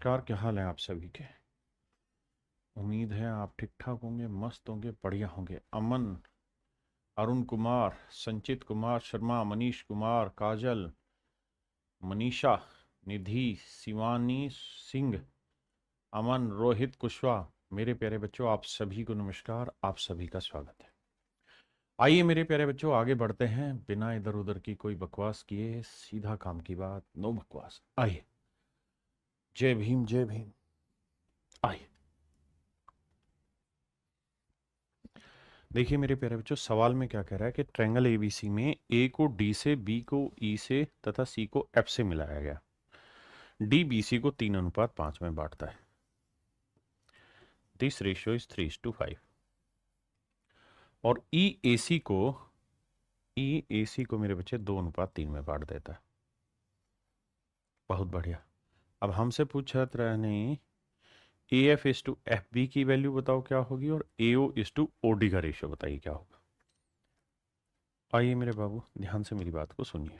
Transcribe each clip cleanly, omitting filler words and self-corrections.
नमस्कार। क्या हाल है आप सभी के? उम्मीद है आप ठीक ठाक होंगे, मस्त होंगे, बढ़िया होंगे। अमन, अरुण कुमार, संचित कुमार शर्मा, मनीष कुमार, काजल, मनीषा, निधि, शिवानी सिंह, अमन, रोहित कुशवाहा, मेरे प्यारे बच्चों आप सभी को नमस्कार, आप सभी का स्वागत है। आइए मेरे प्यारे बच्चों आगे बढ़ते हैं, बिना इधर उधर की कोई बकवास किए सीधा काम की बात, नो बकवास। आइए, जय भीम जय भीम। आइए देखिए मेरे प्यारे बच्चों, सवाल में क्या कह रहा है कि ट्रायंगल एबीसी में ए को डी से, बी को ई से तथा सी को एफ से मिलाया गया। डी बी सी को 3:5 में बांटता है। This ratio is 3:5। और ई ए सी को मेरे बच्चे 2:3 में बांट देता है। बहुत बढ़िया। अब हमसे पूछा रहा नहीं, A F is to F B की वैल्यू बताओ क्या होगी, और A O is to O D का रेशियो बताइए क्या होगा। आइए मेरे बाबू ध्यान से मेरी बात को सुनिए।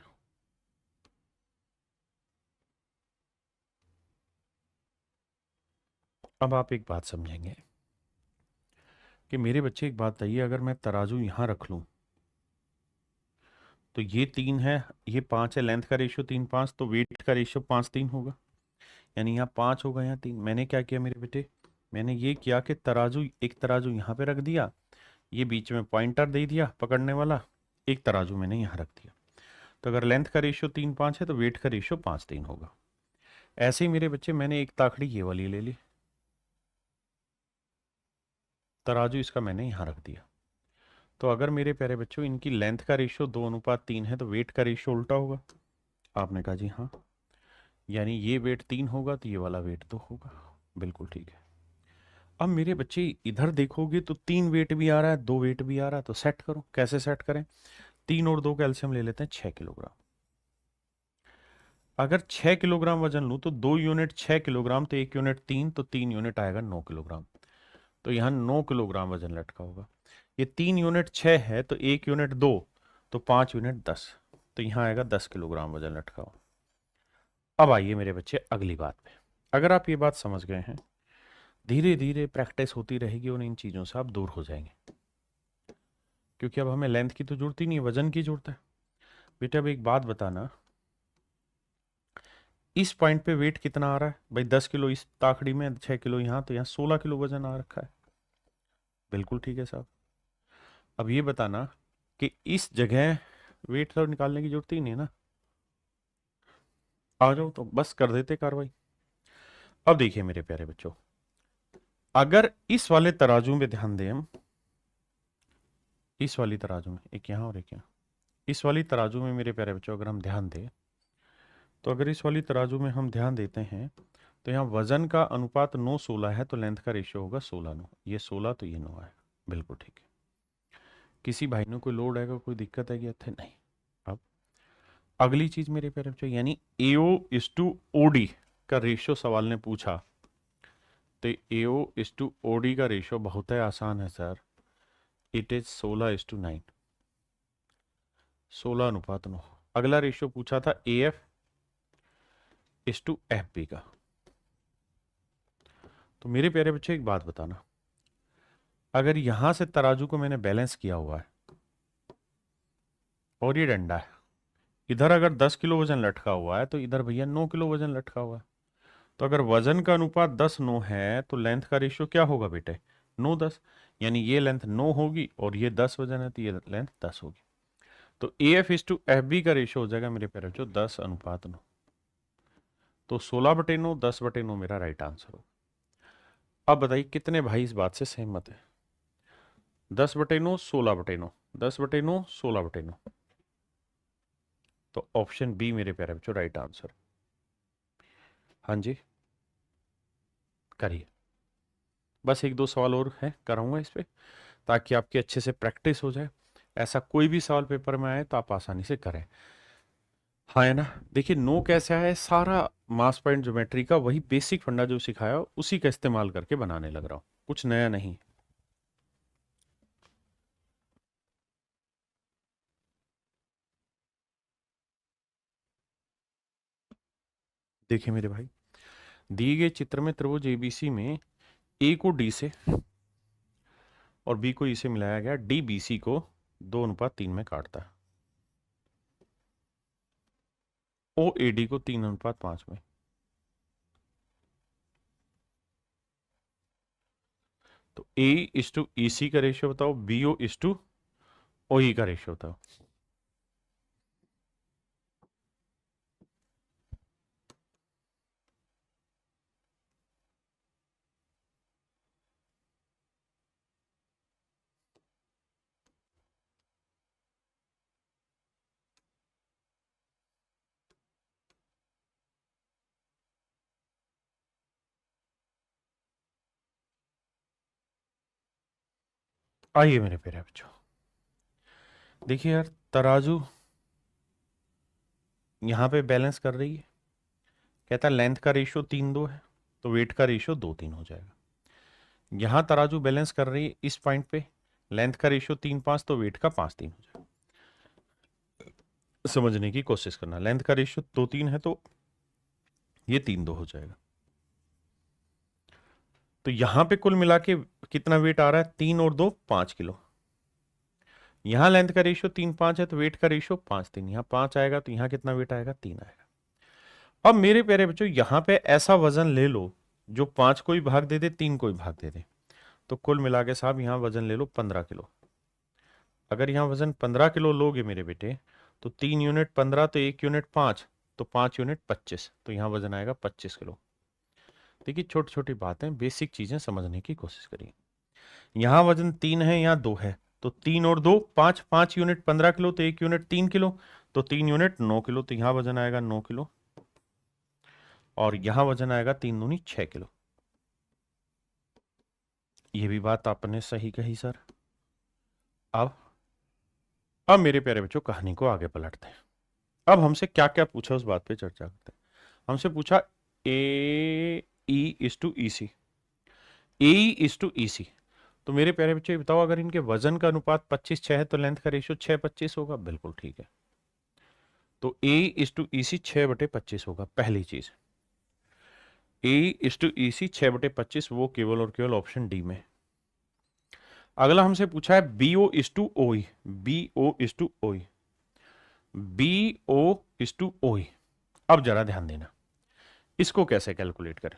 अब आप एक बात समझेंगे कि मेरे बच्चे, एक बात बताइए, अगर मैं तराजू यहां रख लूं तो ये 3 है, ये 5 है, लेंथ का रेशियो 3:5, तो वेट का रेशियो 5:3 होगा। यानी यहाँ 5 होगा, यहाँ 3। मैंने क्या किया मेरे बेटे, मैंने ये किया कि तराजू, एक तराजू यहाँ पे रख दिया, ये बीच में पॉइंटर दे दिया पकड़ने वाला, एक तराजू मैंने यहाँ रख दिया। तो अगर लेंथ का रेशियो 3:5 है तो वेट का रेशियो 5:3 होगा। ऐसे ही मेरे बच्चे मैंने एक ताखड़ी ये वाली ले ली, तराजू इसका मैंने यहाँ रख दिया। तो अगर मेरे प्यारे बच्चों इनकी लेंथ का रेशियो 2:3 है तो वेट का रेशियो उल्टा होगा। आपने कहा जी हाँ, यानी ये वेट 3 होगा तो ये वाला वेट 2 होगा। बिल्कुल ठीक है। अब मेरे बच्चे इधर देखोगे तो 3 वेट भी आ रहा है, 2 वेट भी आ रहा है, तो सेट करो। कैसे सेट करें? 3 और 2 कैल्शियम ले लेते हैं, 6 किलोग्राम। अगर 6 किलोग्राम वजन लूँ तो 2 यूनिट 6 किलोग्राम, तो 1 यूनिट 3, तो 3 यूनिट आएगा 9 किलोग्राम। तो यहाँ 9 किलोग्राम वजन लटका होगा। ये 3 यूनिट 6 है तो 1 यूनिट 2, तो 5 यूनिट 10, तो यहाँ आएगा 10 किलोग्राम वजन लटका हुआ। अब आइए मेरे बच्चे अगली बात पे। अगर आप ये बात समझ गए हैं, धीरे धीरे प्रैक्टिस होती रहेगी और इन चीज़ों से आप दूर हो जाएंगे, क्योंकि अब हमें लेंथ की तो जरूरत ही नहीं है, वजन की जरूरत है। बेटा अब एक बात बताना, इस पॉइंट पे वेट कितना आ रहा है भाई? 10 किलो इस ताखड़ी में, 6 किलो यहाँ, तो यहाँ 16 किलो वजन आ रखा है। बिल्कुल ठीक है साहब। अब ये बताना कि इस जगह वेट तो निकालने की जरूरत ही नहीं है ना। आ जाओ तो बस कर देते कार्रवाई। अब देखिए मेरे प्यारे बच्चों, अगर इस वाले तराजू में ध्यान दें हम, इस वाली तराजू में, एक यहाँ और एक यहाँ, इस वाली तराजू में मेरे प्यारे बच्चों अगर हम ध्यान दें, तो अगर इस वाली तराजू में हम ध्यान देते हैं तो यहाँ वजन का अनुपात 9:16 है, तो लेंथ का रेशियो होगा 16:9। ये 16 तो ये 9 आएगा। बिल्कुल ठीक है। किसी भाई ने कोई लोड आएगा, कोई दिक्कत है क्या? नहीं। अब अगली चीज मेरे प्यारे बच्चों, यानी एओ इज टू ओडी का रेशियो सवाल ने पूछा, तो एओ इज टू ओडी का रेशियो बहुत है आसान है सर। It is 16:9, 16:9। अगला रेशियो पूछा था A F is to F B का। तो मेरे प्यारे बच्चों एक बात बताना, अगर यहां से तराजू को मैंने बैलेंस किया हुआ है और ये डंडा है, इधर अगर 10 किलो वजन लटका हुआ है तो इधर भैया 9 किलो वजन लटका हुआ है। तो अगर वजन का अनुपात 10:9 है तो लेंथ का रेशियो क्या होगा बेटे? 9:10। यानी ये लेंथ 9 होगी और ये 10 वजन है तो ये लेंथ 10 होगी। तो A F is to F B का रेशियो हो जाएगा मेरे प्यारे बच्चों 10:9। तो 16/9, 10/9 मेरा राइट आंसर हो। अब बताइए कितने भाई इस बात से सहमत है? 10/9, 16/9, 10/9, 16/9। तो ऑप्शन बी मेरे प्यारे बच्चों राइट आंसर। हाँ जी, करिए। बस एक दो सवाल और है कराऊंगा इस पे, ताकि आपकी अच्छे से प्रैक्टिस हो जाए। ऐसा कोई भी सवाल पेपर में आए तो आप आसानी से करें। हाँ है ना? देखिए नो कैसा है, सारा मास पॉइंट ज्योमेट्री का वही बेसिक फंडा जो सिखाया उसी का इस्तेमाल करके बनाने लग रहा हूँ, कुछ नया नहीं। देखिए मेरे भाई, दिए गए चित्र में त्रिभुज एबीसी में ए को डी से और बी को ई से मिलाया गया, डी बी सी को 2:3 में काटता है, ओ ए डी को 3:5 में। तो ए इज टू ई सी का रेशियो बताओ, B O is to O E का रेशियो बताओ। आइए मेरे प्यारे बच्चों, देखिए यार, तराजू यहां पे बैलेंस कर रही है, कहता है लेंथ का रेशियो 3:2 है, तो वेट का रेशियो 2:3 हो जाएगा। यहां तराजू बैलेंस कर रही है इस पॉइंट पे, लेंथ का रेशियो 3:5, तो वेट का 5:3 हो जाएगा। समझने की कोशिश करना, लेंथ का रेशियो 2:3 है तो ये 3:2 हो जाएगा। तो यहां पे कुल मिला के कितना वेट आ रहा है, 3 और 2 5 किलो। यहां लेंथ का रेशियो 3:5 है तो वेट का रेशियो 5:3, यहां 5 आएगा तो यहां कितना वेट आएगा, 3 आएगा। अब मेरे प्यारे बच्चों, यहां पे ऐसा वजन ले लो जो 5 को ही भाग दे दे, 3 को ही भाग दे दे, तो कुल मिला के साहब यहां वजन ले लो 15 किलो। अगर यहां वजन 15 किलो लोगे मेरे बेटे, तो 3 यूनिट 15, तो 1 यूनिट 5, तो 5 यूनिट 25, तो यहां वजन आएगा 25 किलो। देखिए छोटी छोटी बातें, बेसिक चीजें समझने की कोशिश करिए। यहां वजन 3 है, यहां 2 है, तो 3 और 2 5, 5 यूनिट 15 किलो, तो 1 यूनिट 3 किलो, तो 3 यूनिट 9 किलो, तो यहां वजन आएगा 9 किलो, और यहां वजन आएगा 3 दूनी 6 किलो। ये भी बात आपने सही कही सर। अब मेरे प्यारे बच्चों, कहानी को आगे पलटते हैं। अब हमसे क्या क्या पूछा उस बात पे चर्चा करते हैं। हमसे पूछा A E is to E C, A is to E C. तो मेरे प्यारे बच्चों ये बताओ, अगर इनके वजन का अनुपात 25:6 है तो लेंथ का रेशियो 6:25 होगा, बिल्कुल ठीक है। तो ए इज टू ई सी 6/25 होगा, पहली चीज। ए इज टू ई सी 6/25, वो केवल और केवल ऑप्शन डी में। अगला हमसे पूछा है B O is to O E, B O is to O E, B O is to O E. अब जरा ध्यान देना, इसको कैसे कैलकुलेट करें।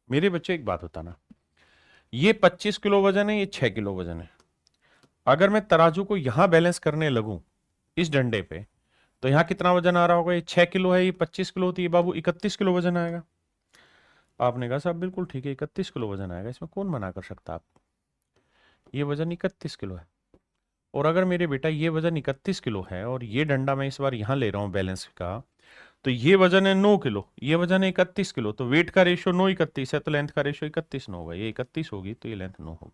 मेरे बच्चे एक बात बताना, ये 25 किलो वजन है, ये 6 किलो वजन है। अगर मैं तराजू को यहां बैलेंस करने लगूं इस डंडे पे, तो यहां कितना वजन आ रहा होगा, ये 6 किलो है, ये 25 किलो, तो ये बाबू 31 किलो वजन आएगा। आपने कहा साहब बिल्कुल ठीक है, 31 किलो वजन आएगा, इसमें कौन मना कर सकता आप, ये वजन 31 किलो है। और अगर मेरे बेटा ये वजन 31 किलो है और ये डंडा मैं इस बार यहां ले रहा हूं बैलेंस का, तो ये वजन है 9 किलो, ये वजन है 31 किलो, तो वेट का रेशियो 9:31 है, तो लेंथ का रेशियो 31 9 होगा, ये 31 होगी तो ये लेंथ 9 होगी।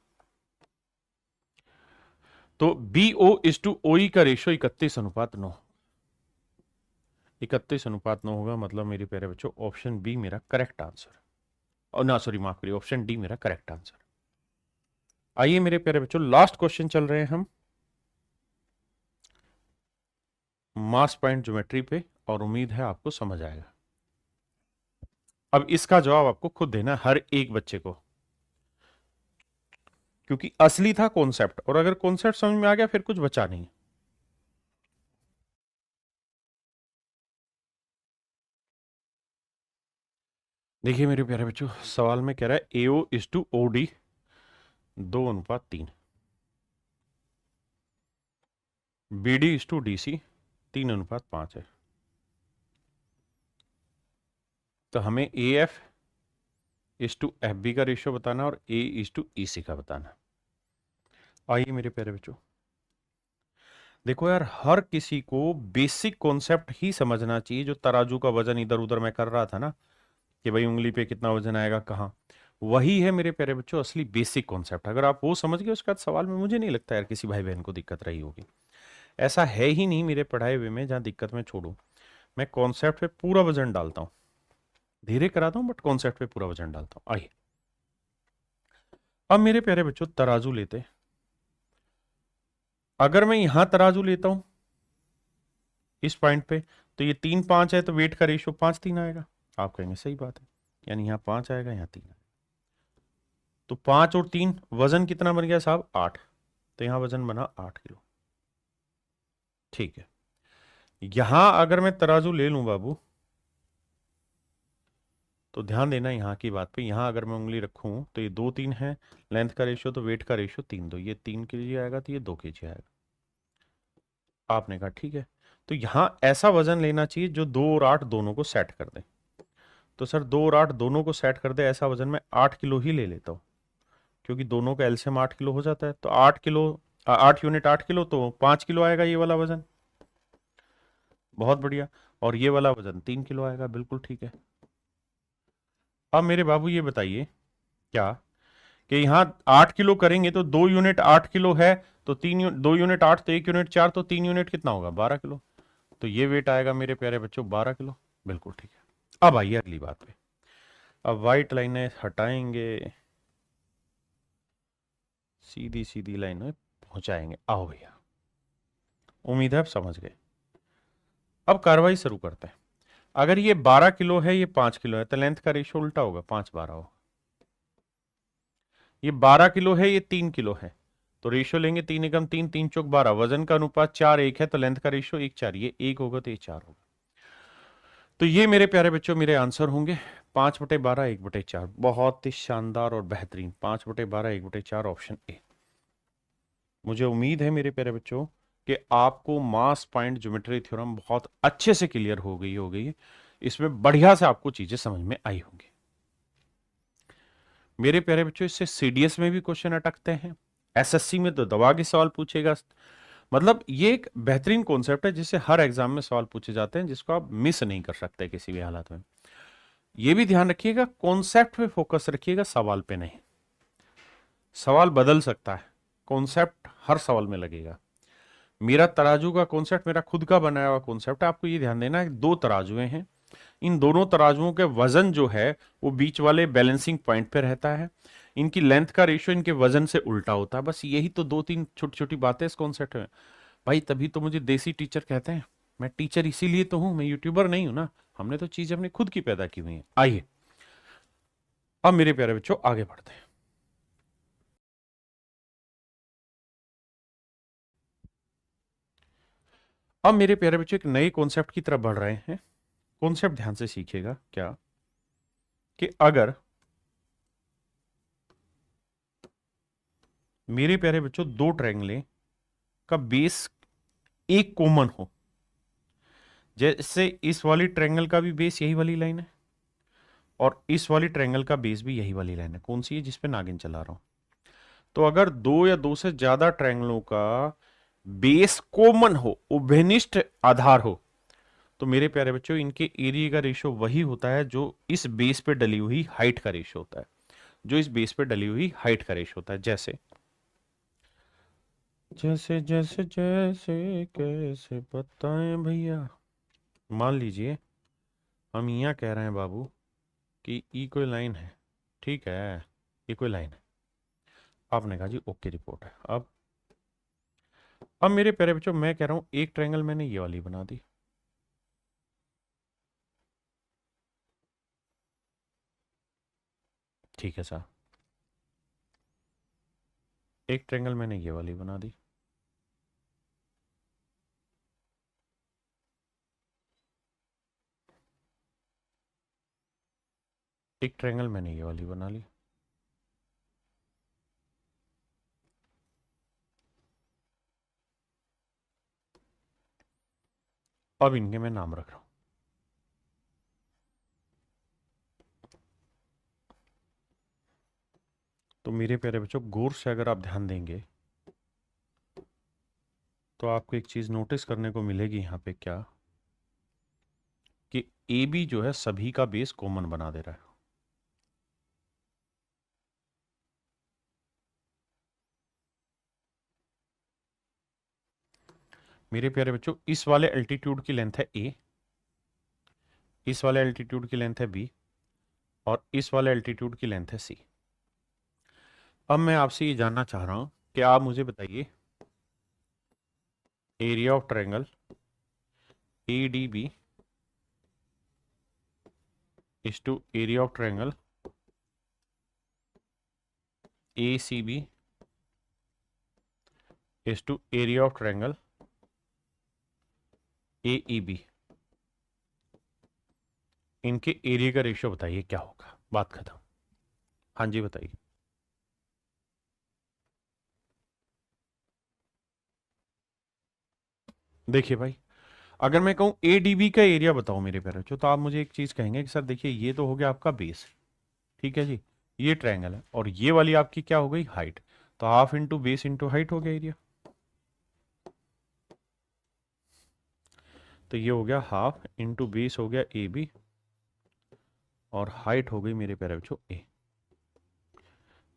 तो B O is to O E का रेशियो 31:9, 31:9 होगा, मतलब मेरे प्यारे बच्चों ऑप्शन बी मेरा करेक्ट आंसर, और ना सॉरी माफ करिए, ऑप्शन डी मेरा करेक्ट आंसर। आइए मेरे प्यारे बच्चों, लास्ट क्वेश्चन चल रहे हैं हम मास पॉइंट ज्योमेट्री पे, और उम्मीद है आपको समझ आएगा। अब इसका जवाब आपको खुद देना है, हर एक बच्चे को, क्योंकि असली था कॉन्सेप्ट, और अगर कॉन्सेप्ट समझ में आ गया फिर कुछ बचा नहीं। देखिए मेरे प्यारे बच्चों, सवाल में कह रहा है AO is to O D 2:3, B D is to D C 3:5 है। तो हमें A F is to F B का रेशियो बताना और ए इज टू ई सी का बताना। आइए मेरे प्यारे बच्चों, देखो यार, हर किसी को बेसिक कॉन्सेप्ट ही समझना चाहिए। जो तराजू का वजन इधर उधर मैं कर रहा था ना, कि भाई उंगली पे कितना वजन आएगा कहाँ, वही है मेरे प्यारे बच्चों असली बेसिक कॉन्सेप्ट। अगर आप वो समझ गए उसके बाद सवाल में मुझे नहीं लगता यार किसी भाई बहन को दिक्कत रही होगी। ऐसा है ही नहीं मेरे पढ़ाए हुए में जहाँ दिक्कत में छोड़ू। मैं कॉन्सेप्ट पे पूरा वजन डालता हूँ, धीरे कराता हूँ बट कॉन्सेप्ट पे पूरा वजन डालता हूँ। आइए अब मेरे प्यारे बच्चों, तराजू लेते, अगर मैं यहां तराजू लेता हूं इस पॉइंट पे, तो ये 3:5 है, तो वेट का रेशियो 5:3 आएगा। आप कहेंगे सही बात है, यानी यहाँ 5 आएगा, यहाँ 3 आएगा। तो 5 और 3 वजन कितना बन गया साहब? 8। तो यहाँ वजन बना 8 किलो। ठीक है, यहां अगर मैं तराजू ले लूं बाबू, तो ध्यान देना यहाँ की बात पे। यहाँ अगर मैं उंगली रखूं तो ये 2 3 है, लेंथ का रेशियो, तो वेट का रेशियो 3 2, ये 3 केजी आएगा, तो ये 2 केजी आएगा। आपने कहा ठीक है, तो यहाँ ऐसा वजन लेना चाहिए जो 2 और 8 दोनों को सेट कर दे। तो सर 2 और 8 दोनों को सेट कर दे ऐसा वजन मैं 8 किलो ही ले लेता हूँ, क्योंकि दोनों का एलसीएम 8 किलो हो जाता है। तो 8 किलो, 8 यूनिट 8 किलो, तो 5 किलो आएगा ये वाला वजन। बहुत बढ़िया। और ये वाला वजन 3 किलो आएगा, बिल्कुल ठीक है। अब मेरे बाबू ये बताइए क्या कि यहाँ 8 किलो करेंगे तो 2 यूनिट 8 किलो है, तो 2 यूनिट 8, तो 1 यूनिट 4, तो 3 यूनिट कितना होगा? 12 किलो। तो ये वेट आएगा मेरे प्यारे बच्चों 12 किलो, बिल्कुल ठीक है। अब आइए अगली बात पे। अब व्हाइट लाइनें हटाएंगे, सीधी सीधी लाइन में पहुंचाएंगे। आओ भैया, उम्मीद है आप समझ गए। अब कार्रवाई शुरू करते हैं। अगर ये 12 किलो है, ये 5 किलो है, तो लेंथ का रेशियो उल्टा होगा, 5 12 होगा। ये 12 किलो है, ये 3 किलो है, तो रेशियो लेंगे 3 एकम 3, 3 चौक 12, वजन का अनुपात 4 1 है, तो लेंथ का रेशियो 1 4, ये 1 होगा तो ये 4 होगा। तो ये मेरे प्यारे बच्चों मेरे आंसर होंगे 5/12 1/4। बहुत ही शानदार और बेहतरीन, 5/12 1/4, ऑप्शन ए। मुझे उम्मीद है मेरे प्यारे बच्चों कि आपको मास पॉइंट ज्योमेट्री थ्योरम बहुत अच्छे से क्लियर हो गई है। इसमें बढ़िया से आपको चीजें समझ में आई होंगी। मेरे प्यारे बच्चों, इससे सीडीएस में भी क्वेश्चन अटकते हैं, एसएससी में तो दवा के सवाल पूछेगा। मतलब ये एक बेहतरीन कॉन्सेप्ट है जिससे हर एग्जाम में सवाल पूछे जाते हैं, जिसको आप मिस नहीं कर सकते किसी भी हालत में। ये भी ध्यान रखिएगा, कॉन्सेप्ट पे फोकस रखिएगा, सवाल पे नहीं। सवाल बदल सकता है, कॉन्सेप्ट हर सवाल में लगेगा। मेरा तराजू का कॉन्सेप्ट मेरा खुद का बनाया हुआ कॉन्सेप्ट है। आपको ये ध्यान देना है, 2 तराजुएं हैं, इन दोनों तराजुओं के वजन जो है वो बीच वाले बैलेंसिंग पॉइंट पे रहता है। इनकी लेंथ का रेशियो इनके वजन से उल्टा होता है। बस यही तो 2 3 छोटी छोटी बातें इस कॉन्सेप्ट में। भाई तभी तो मुझे देसी टीचर कहते हैं। मैं टीचर इसीलिए तो हूं, मैं यूट्यूबर नहीं हूं ना। हमने तो चीज अपनी खुद की पैदा की हुई है। आइए अब मेरे प्यारे बच्चों आगे बढ़ते हैं। अब मेरे प्यारे बच्चों एक नए कॉन्सेप्ट की तरफ बढ़ रहे हैं। कॉन्सेप्ट ध्यान से सीखिएगा क्या, कि अगर मेरे प्यारे बच्चों 2 ट्रायंगलें का बेस एक कॉमन हो, जैसे इस वाली ट्रायंगल का भी बेस यही वाली लाइन है और इस वाली ट्रायंगल का बेस भी यही वाली लाइन है। कौन सी है? जिस पे नागिन चला रहा हूं। तो अगर 2 या 2 से ज्यादा ट्रायंगलों का बेस कॉमन हो, उभयनिष्ठ आधार हो, तो मेरे प्यारे बच्चों इनके एरिया का रेशियो वही होता है जो इस बेस पे डली हुई हाइट का रेशियो होता है। जो इस बेस पे डली हुई हाइट का रेशियो होता है। जैसे जैसे जैसे जैसे कैसे बताएं भैया। मान लीजिए हम यहाँ कह रहे हैं बाबू कि ई कोई लाइन है, ठीक है, ये कोई लाइन है। आपने कहा जी ओके रिपोर्ट है। अब मेरे प्यारे बच्चों मैं कह रहा हूं एक ट्रायंगल मैंने ये वाली बना दी, ठीक है सर। एक ट्रायंगल मैंने ये वाली बना दी, एक ट्रायंगल मैंने ये वाली बना ली। अब इनके मैं नाम रख रहा हूं। तो मेरे प्यारे बच्चों गौर से अगर आप ध्यान देंगे तो आपको एक चीज नोटिस करने को मिलेगी यहां पे, क्या कि ए बी जो है सभी का बेस कॉमन बना दे रहा है। मेरे प्यारे बच्चों इस वाले एल्टीट्यूड की लेंथ है ए, इस वाले एल्टीट्यूड की लेंथ है बी, और इस वाले एल्टीट्यूड की लेंथ है सी। अब मैं आपसे ये जानना चाह रहा हूं कि आप मुझे बताइए area of triangle A D B is to area of triangle ACB is to area of triangle AEB। इनके एरिया का रेशियो बताइए क्या होगा, बात खत्म। हाँ जी बताइए। देखिए भाई, अगर मैं कहूं ADB का एरिया बताओ मेरे प्यारे बच्चों, तो आप मुझे एक चीज कहेंगे कि सर देखिए ये तो हो गया आपका बेस, ठीक है जी, ये ट्रायंगल है, और ये वाली आपकी क्या हो गई, हाइट। तो half into base into height हो गया एरिया। तो ये हो गया हाफ इंटू बेस हो गया AB, और हाइट हो गई मेरे प्यारे बच्चों A।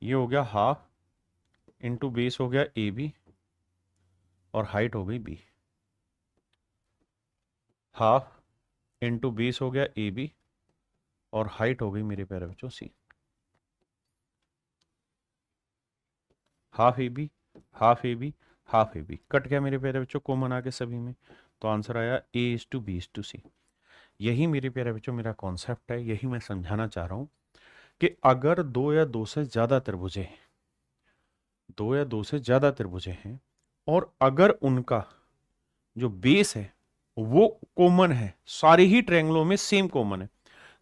ये हो गया हाफ इंटू बेस हो गया AB, और हाइट हो गई B। हाफ इंटू बेस हो गया AB, और हाइट हो गई मेरे प्यारे बच्चों C। Half AB, half AB, half AB cut गया मेरे प्यारे बच्चों, कॉमन आ गए सभी में। तो आंसर आया A:B:C। यही मेरे प्यारे बच्चों मेरा कॉन्सेप्ट है, यही मैं समझाना चाह रहा हूं कि अगर दो या दो से ज्यादा त्रिभुजें हैं, दो या दो से ज्यादा त्रिभुजें हैं, और अगर उनका जो बेस है वो कॉमन है, सारे ही ट्रायंगलों में सेम कॉमन है।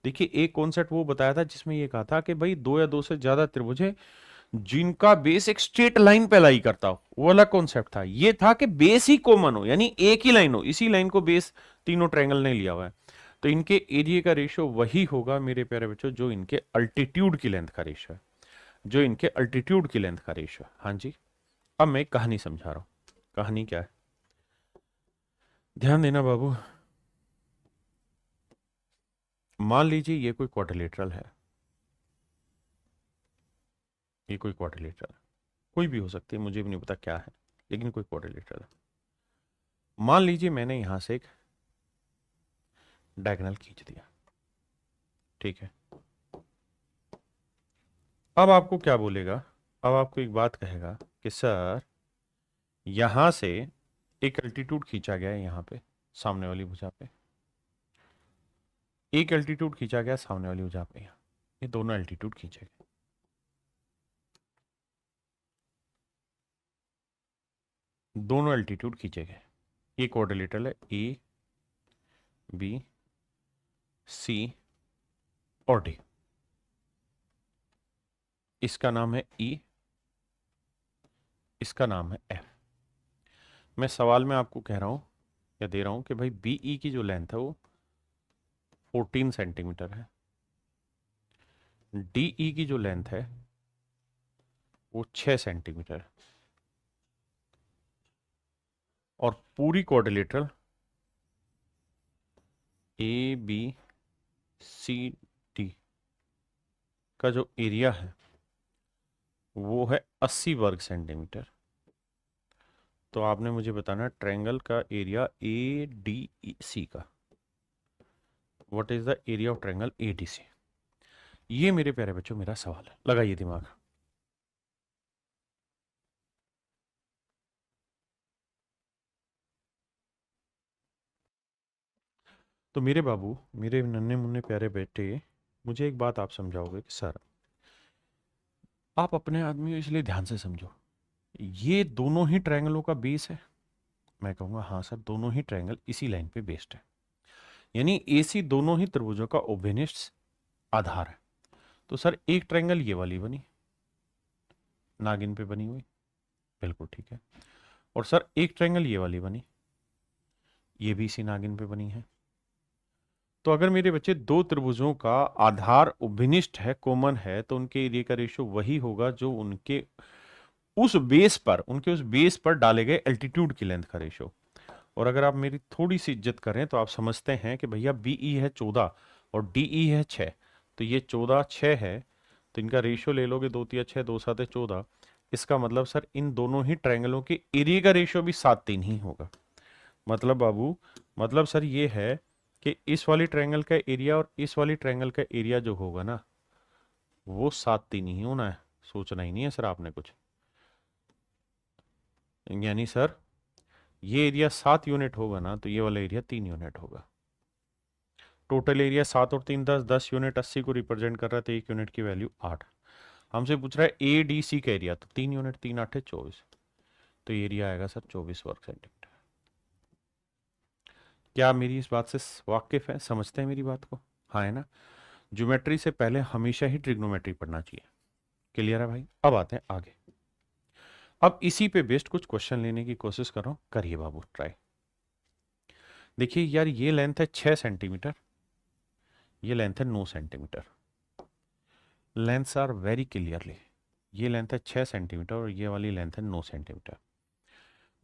देखिए एक कॉन्सेप्ट वो बताया था जिसमें ये कहा था कि भाई दो या दो से ज्यादा त्रिभुज है जिनका बेस एक स्ट्रेट लाइन पे लाई करता हो, वो अलग कॉन्सेप्ट था। ये था कि बेस ही कॉमन हो, यानी एक ही लाइन हो, इसी लाइन को बेस तीनों ट्रायंगल ने लिया हुआ है। तो इनके एरिया का रेशियो वही होगा मेरे प्यारे बच्चों जो इनके अल्टीट्यूड की लेंथ का रेशियो है, जो इनके अल्टीट्यूड की लेंथ का रेशियो है। हाँ जी, अब मैं एक कहानी समझा रहा हूं। कहानी क्या है, ध्यान देना बाबू। मान लीजिए ये कोई क्वाड्रिलेटरल है, ये कोई क्वाड्रिलेटरल है, कोई भी हो सकती है, मुझे भी नहीं पता क्या है, लेकिन कोई क्वाड्रिलेटरल है। मान लीजिए मैंने यहां से एक डायगोनल खींच दिया, ठीक है। अब आपको क्या बोलेगा, अब आपको एक बात कहेगा कि सर यहां से एक अल्टीट्यूड खींचा गया है यहां पे सामने वाली भुजा पे, एक अल्टीट्यूड खींचा गया सामने वाली भुजा पे, यहाँ ये दोनों अल्टीट्यूड खींचे गए, दोनों अल्टीट्यूड खींचे गए। ये क्वाड्रिलेटरल है ABC और D। इसका नाम है E, इसका नाम है F। मैं सवाल में आपको कह रहा हूं या दे रहा हूं कि भाई BE की जो लेंथ है वो 14 सेंटीमीटर है, DE की जो लेंथ है वो 6 सेंटीमीटर है, और पूरी क्वाड्रिलेटरल ABCD का जो एरिया है वो है 80 वर्ग सेंटीमीटर। तो आपने मुझे बताना ट्रायंगल का एरिया ADC का, what is the area of triangle ADC। ये मेरे प्यारे बच्चों मेरा सवाल है, लगाइए दिमाग। तो मेरे बाबू, मेरे नन्हे मुन्ने प्यारे बेटे, मुझे एक बात आप समझाओगे कि सर आप अपने आदमी हो इसलिए ध्यान से समझो, ये दोनों ही ट्रायंगलों का बेस है। मैं कहूंगा हाँ सर दोनों ही ट्रायंगल इसी लाइन पे बेस्ड है, यानी AC दोनों ही त्रिभुजों का ओबेनिस्ट आधार है। तो सर एक ट्रायंगल ये वाली बनी, नागिन पे बनी हुई, बिल्कुल ठीक है। और सर एक ट्रायंगल ये वाली बनी, ये भी इसी नागिन पे बनी है। तो अगर मेरे बच्चे दो त्रिभुजों का आधार उभयनिष्ठ है, कॉमन है, तो उनके एरिया का रेशियो वही होगा जो उनके उस बेस पर डाले गए एल्टीट्यूड की लेंथ का रेशियो। और अगर आप मेरी थोड़ी सी इज्जत करें तो आप समझते हैं कि भैया BE है 14 और DE है 6, तो ये 14 6 है, तो इनका रेशियो ले लोगे 2 तिया 6 2 7 14। इसका मतलब सर इन दोनों ही ट्रायंगलों के एरिया का रेशियो भी 7 3 ही होगा। मतलब बाबू, मतलब सर ये है कि इस वाली ट्रायंगल का एरिया और इस वाली ट्रायंगल का एरिया जो होगा ना वो 7 3 ही होना है, सोचना ही नहीं है सर आपने कुछ। यानी सर ये एरिया 7 यूनिट होगा ना तो ये वाला एरिया 3 यूनिट होगा। टोटल एरिया 7 और 3 10, 10 यूनिट 80 को रिप्रेजेंट कर रहा है, तो 1 यूनिट की वैल्यू 8। हमसे पूछ रहा है ए डी सी का एरिया, तो 3 यूनिट 3 8 है 24, तो एरिया आएगा सर 24 वर्ग सेंटीमीटर। क्या आप मेरी इस बात से वाकिफ है, समझते हैं मेरी बात को? हाँ है ना? ज्योमेट्री से पहले हमेशा ही ट्रिग्नोमेट्री पढ़ना चाहिए। क्लियर है भाई? अब आते हैं आगे। अब इसी पे बेस्ड कुछ क्वेश्चन लेने की कोशिश कर रहा हूं, करिए बाबू ट्राई। देखिए यार, ये लेंथ है 6 सेंटीमीटर, ये लेंथ है 9 centimetre. Lengths are very clearly, ये लेंथ है 6 सेंटीमीटर और ये वाली लेंथ है 9 सेंटीमीटर।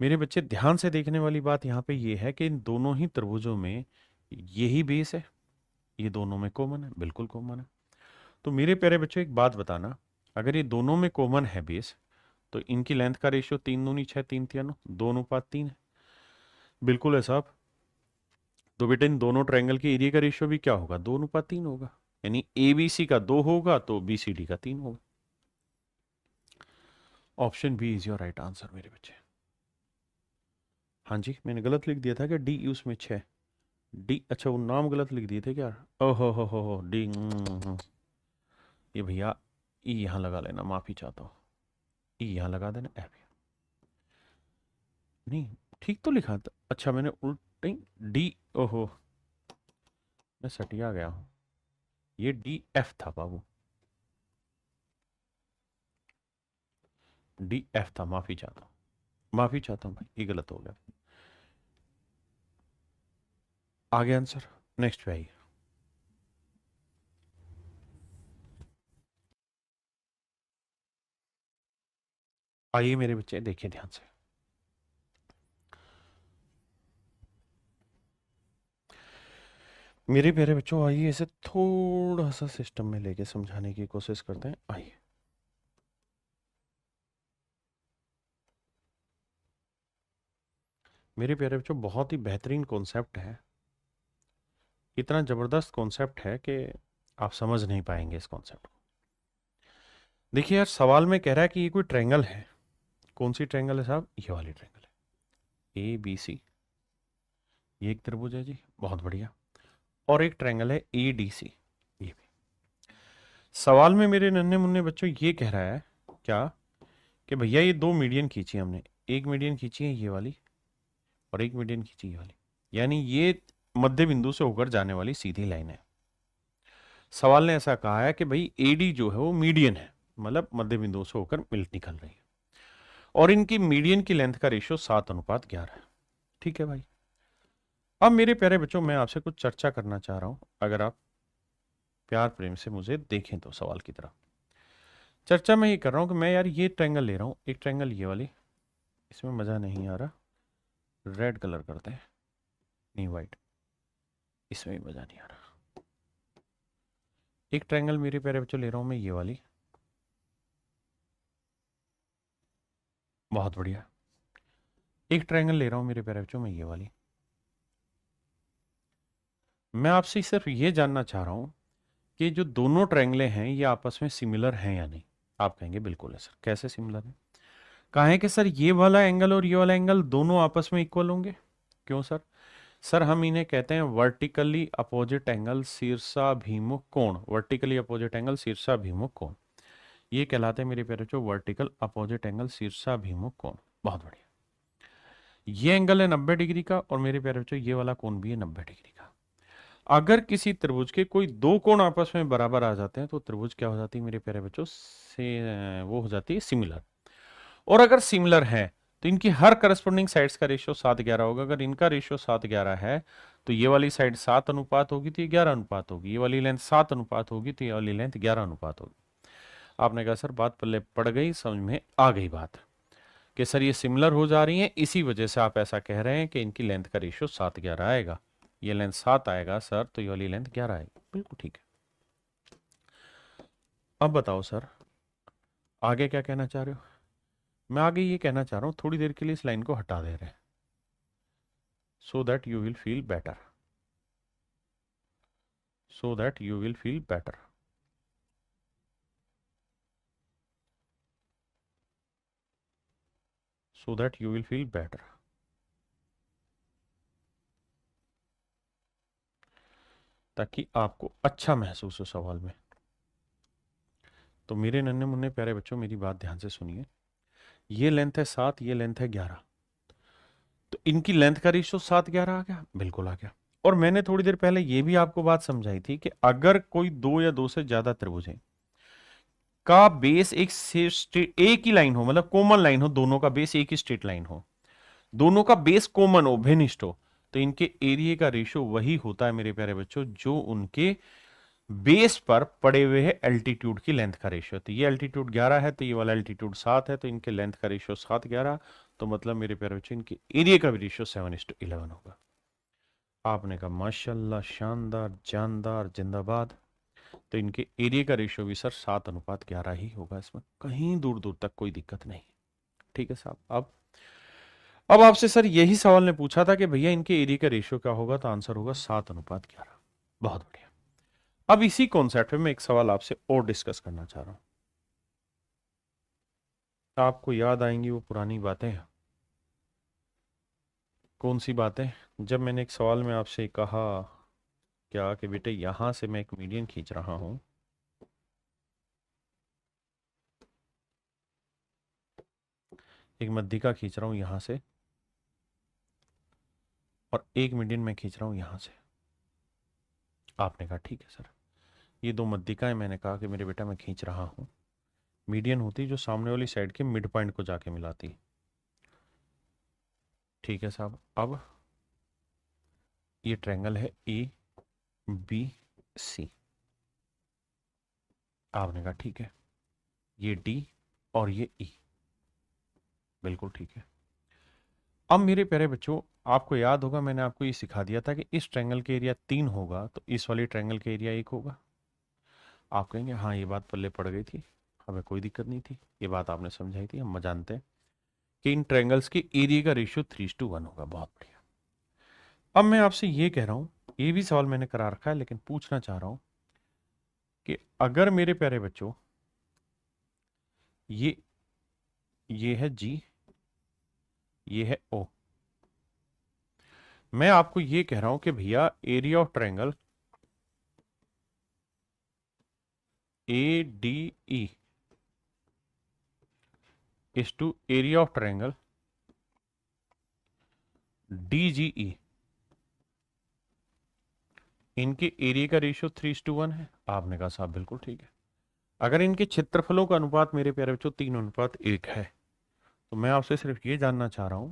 मेरे बच्चे ध्यान से देखने वाली बात यहाँ पे ये है कि इन दोनों ही त्रिभुजों में यही बेस है, ये दोनों में कॉमन है, बिल्कुल कॉमन है। तो मेरे प्यारे बच्चों एक बात बताना, अगर ये दोनों में कॉमन है बेस, तो इनकी लेंथ का रेशियो 3 दूनी 6 3 3 9 2 अनुपात 3 है। बिल्कुल है साहब। तो बेटा इन दोनों ट्रायंगल के एरिया का रेशियो भी क्या होगा? 2 अनुपात 3 होगा। यानी ए बी सी का 2 होगा तो बी सी डी का 3 होगा। Option B is your right answer मेरे बच्चे। हाँ जी, मैंने गलत लिख दिया था कि डी उसमें 6। डी, अच्छा वो नाम गलत लिख दिए थे क्या? ओहो हो डी। ये भैया ई यहाँ लगा लेना, माफी चाहता हूँ। ई यहाँ लगा देना, ए भैया नहीं, ठीक तो लिखा था। अच्छा मैंने उल्ट नहीं, डी, ओहो मैं सटिया गया हूँ, ये डी एफ था बाबू, डी एफ था, माफी चाहता हूँ, माफी चाहता हूँ भाई, ये गलत हो गया। आगे आंसर, नेक्स्ट पे आइए। आइए मेरे बच्चे देखिए ध्यान से। मेरे प्यारे बच्चों आइए इसे थोड़ा सा सिस्टम में लेके समझाने की कोशिश करते हैं। आइए, मेरे प्यारे बच्चों बहुत ही बेहतरीन कॉन्सेप्ट है, इतना जबरदस्त कॉन्सेप्ट है कि आप समझ नहीं पाएंगे इस कॉन्सेप्ट को। देखिए यार, सवाल में कह रहा है कि ये कोई ट्रायंगल है। कौन सी ट्रायंगल है साहब? ये वाली ट्रायंगल है, ए बी सी। ये एक त्रिभुज है जी, बहुत बढ़िया। और एक ट्रायंगल है ए डी सी, ये भी। सवाल में मेरे नन्हे मुन्ने बच्चों ये कह रहा है क्या, कि भैया ये दो मीडियन खींची हमने, एक मीडियन खींची है ये वाली और एक मीडियन खींची ये वाली, यानी ये मध्य बिंदु से होकर जाने वाली सीधी लाइन है। सवाल ने ऐसा कहा है कि भाई एडी जो है वो मीडियन है, मतलब मध्य बिंदु से होकर मिल निकल रही है, और इनकी मीडियन की लेंथ का रेशियो 7:11 है। ठीक है भाई। अब मेरे प्यारे बच्चों मैं आपसे कुछ चर्चा करना चाह रहा हूं, अगर आप प्यार प्रेम से मुझे देखें तो सवाल की तरह। चर्चा मैं ये कर रहा हूं कि मैं यार ये ट्रायंगल ले रहा हूं, एक ट्रायंगल ये वाली, इसमें मजा नहीं आ रहा, रेड कलर करते हैं, नहीं वाइट, इसमें भी मजा नहीं आ रहा। एक ट्रायंगल मेरे प्यारे बच्चों ले रहा हूं मैं ये वाली, बहुत बढ़िया। एक ट्रायंगल ले रहा हूं मेरे प्यारे बच्चों मैं ये वाली। मैं आपसे सिर्फ ये जानना चाह रहा हूं कि जो दोनों ट्रायंगले हैं ये आपस में सिमिलर हैं या नहीं। आप कहेंगे बिल्कुल है सर, कैसे सिमिलर है? कहा है कि सर ये वाला एंगल और ये वाला एंगल दोनों आपस में इक्वल होंगे। क्यों सर? सर हम इन्हें कहते हैं वर्टिकली अपोजिट एंगल शीर्षाभिमुख कोण, वर्टिकली अपोजिट एंगल शीर्षाभिमुख कोण, ये कहलाते हैं मेरे प्यारे बच्चों वर्टिकल अपोजिट एंगल शीर्षाभिमुख कोण। बहुत बढ़िया। ये एंगल है 90 डिग्री का और मेरे प्यारे बच्चों ये वाला कोण भी है 90 डिग्री का। अगर किसी त्रिभुज के कोई दो कोण आपस में बराबर आ जाते हैं तो त्रिभुज क्या हो जाती है मेरे प्यारे बच्चों? से वो हो जाती है सिमिलर। और अगर सिमिलर है तो इनकी हर करस्पॉन्डिंग साइड्स का रेशियो 7:11 होगा। अगर इनका रेशियो 7:11 है तो ये वाली साइड 7 अनुपात होगी तो ये 11 अनुपात होगी, ये वाली लेंथ 7 अनुपात होगी तो ये वाली लेंथ 11 अनुपात होगी। आपने कहा सर बात पल्ले पड़ गई, समझ में आ गई बात, कि सर ये सिमिलर हो जा रही हैं, इसी वजह से आप ऐसा कह रहे हैं कि इनकी लेंथ का रेशियो 7:11 आएगा। ये लेंथ 7 आएगा सर तो ये वाली लेंथ 11 आएगी। बिल्कुल ठीक है। अब बताओ सर आगे क्या कहना चाह रहे हो? मैं आगे ये कहना चाह रहा हूं, थोड़ी देर के लिए इस लाइन को हटा दे रहे हैं, so that you will feel better, so that you will feel better. So that you will feel better. ताकि आपको अच्छा महसूस हो सवाल में। तो मेरे नन्हे मुन्ने प्यारे बच्चों, मेरी बात ध्यान से सुनिए। ये लेंथ है 7, ये लेंथ है 11। तो इनकी लेंथ का रेशियो 7:11 आ गया, बिल्कुल आ गया। और मैंने थोड़ी देर पहले ये भी आपको बात समझाई थी कि अगर कोई दो या दो से ज्यादा त्रिभुज है का बेस एक ही लाइन हो, मतलब कॉमन लाइन हो, दोनों का बेस एक ही स्ट्रेट लाइन हो, दोनों का बेस कॉमन हो, भिन्निष्ठ हो, तो इनके एरिया का रेशियो वही होता है मेरे प्यारे बच्चों जो उनके बेस पर पड़े हुए है एल्टीट्यूड की लेंथ का रेशियो। तो ये एल्टीट्यूड 11 है, तो ये वाला एल्टीट्यूड 7 है, तो इनके लेंथ का रेशियो 7:11। तो मतलब मेरे प्यारे बच्चों इनके एरिया का भी रेशियो 7:11 होगा। आपने कहा माशाल्लाह, शानदार, जानदार, जिंदाबाद। तो इनके एरिया का रेशियो भी सर 7:11 ही होगा, इसमें कहीं दूर दूर तक कोई दिक्कत नहीं। ठीक है साहब। अब आपसे सर यही सवाल ने पूछा था कि भैया इनके एरिया का रेशियो क्या होगा, तो आंसर होगा 7:11। बहुत बढ़िया। अब इसी कॉन्सेप्ट पे मैं एक सवाल आपसे और डिस्कस करना चाह रहा हूं। आपको याद आएंगी वो पुरानी बातें। कौन सी बातें? जब मैंने एक सवाल में आपसे कहा क्या कि बेटे यहां से मैं एक मीडियन खींच रहा हूं, एक मध्यिका खींच रहा हूं यहां से, और एक मीडियन मैं खींच रहा हूं यहां से। आपने कहा ठीक है सर, ये दो मध्यिकाएं मैंने कहा कि मेरे बेटा मैं खींच रहा हूं। मीडियन होती जो सामने वाली साइड के मिड पॉइंट को जाके मिलाती। ठीक है साहब। अब ये ट्रायंगल है ए बी सी। आपने कहा ठीक है, ये डी और ये ई, बिल्कुल ठीक है। अब मेरे प्यारे बच्चों, आपको याद होगा मैंने आपको ये सिखा दिया था कि इस ट्रायंगल के एरिया 3 होगा तो इस वाली ट्रायंगल के एरिया 1 होगा। आप कहेंगे हाँ ये बात पल्ले पड़ गई थी, हमें कोई दिक्कत नहीं थी, ये बात आपने समझाई थी, हम जानते हैं कि इन ट्रायंगल्स के एरिया का रेशियो 3:1 होगा। बहुत बढ़िया। अब मैं आपसे ये कह रहा हूं, ये भी सवाल मैंने करा रखा है लेकिन पूछना चाह रहा हूं कि अगर मेरे प्यारे बच्चों ये है जी, ये है ओ, मैं आपको ये कह रहा हूं कि भैया area of triangle A D E is to area of triangle D G E, इनके एरिया का रेशियो 3:1 है। आपने कहा साहब बिल्कुल ठीक है। अगर इनके क्षेत्रफलों का अनुपात मेरे प्यारे बच्चों 3:1 है, तो मैं आपसे सिर्फ ये जानना चाह रहा हूं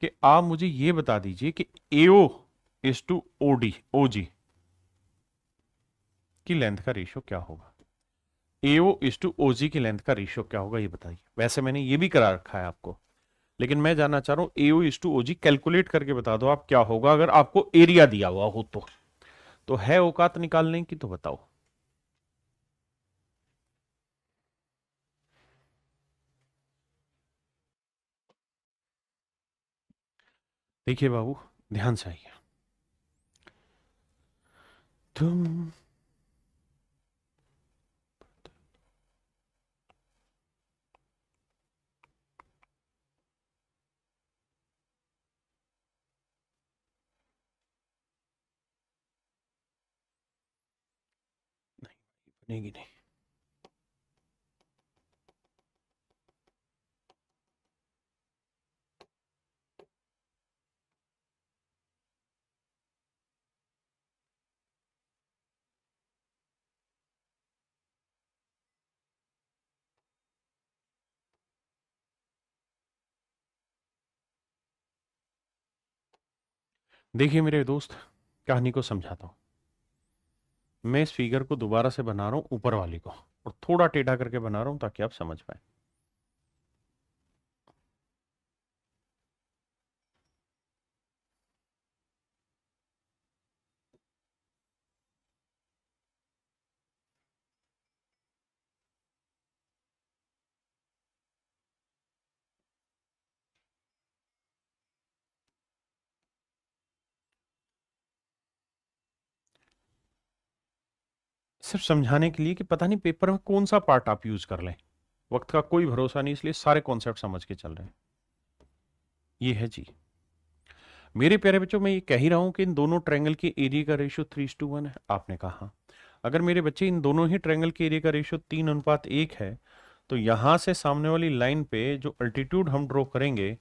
कि आप मुझे ये बता दीजिए कि एओ इज टू ओडी ओजी की लेंथ का रेशियो क्या होगा। एओ इज टू ओजी की लेंथ का रेशियो क्या होगा ये बताइए। वैसे मैंने ये भी करा रखा है आपको, लेकिन मैं जानना चाह रहा हूं AO is to OG calculate करके बता दो आप क्या होगा अगर आपको एरिया दिया हुआ हो तो है औकात निकालने की तो बताओ। देखिए बाबू, ध्यान से आइए। तुम बनेगी नहीं। देखिए मेरे दोस्त, कहानी को समझाता हूं। मैं इस फिगर को दोबारा से बना रहा हूं ऊपर वाली को, और थोड़ा टेढ़ा करके बना रहा हूं ताकि आप समझ पाए। सिर्फ समझाने के लिए कि पता नहीं पेपर में कौन सा पार्ट आप यूज कर लें, वक्त का कोई भरोसा नहीं, इसलिए सारे कॉन्सेप्ट समझ के चल रहे हैं। ये है जी, मेरे प्यारे बच्चों, मैं ये कह ही रहा हूं कि इन दोनों ट्रायंगल के एरिया का रेशियो 3:1 है। आपने कहा हाँ। अगर मेरे बच्चे इन दोनों ही ट्रायंगल के एरिया का रेशियो 3:1 है, तो यहां से सामने वाली लाइन पे जो अल्टीट्यूड हम ड्रॉ करेंगे,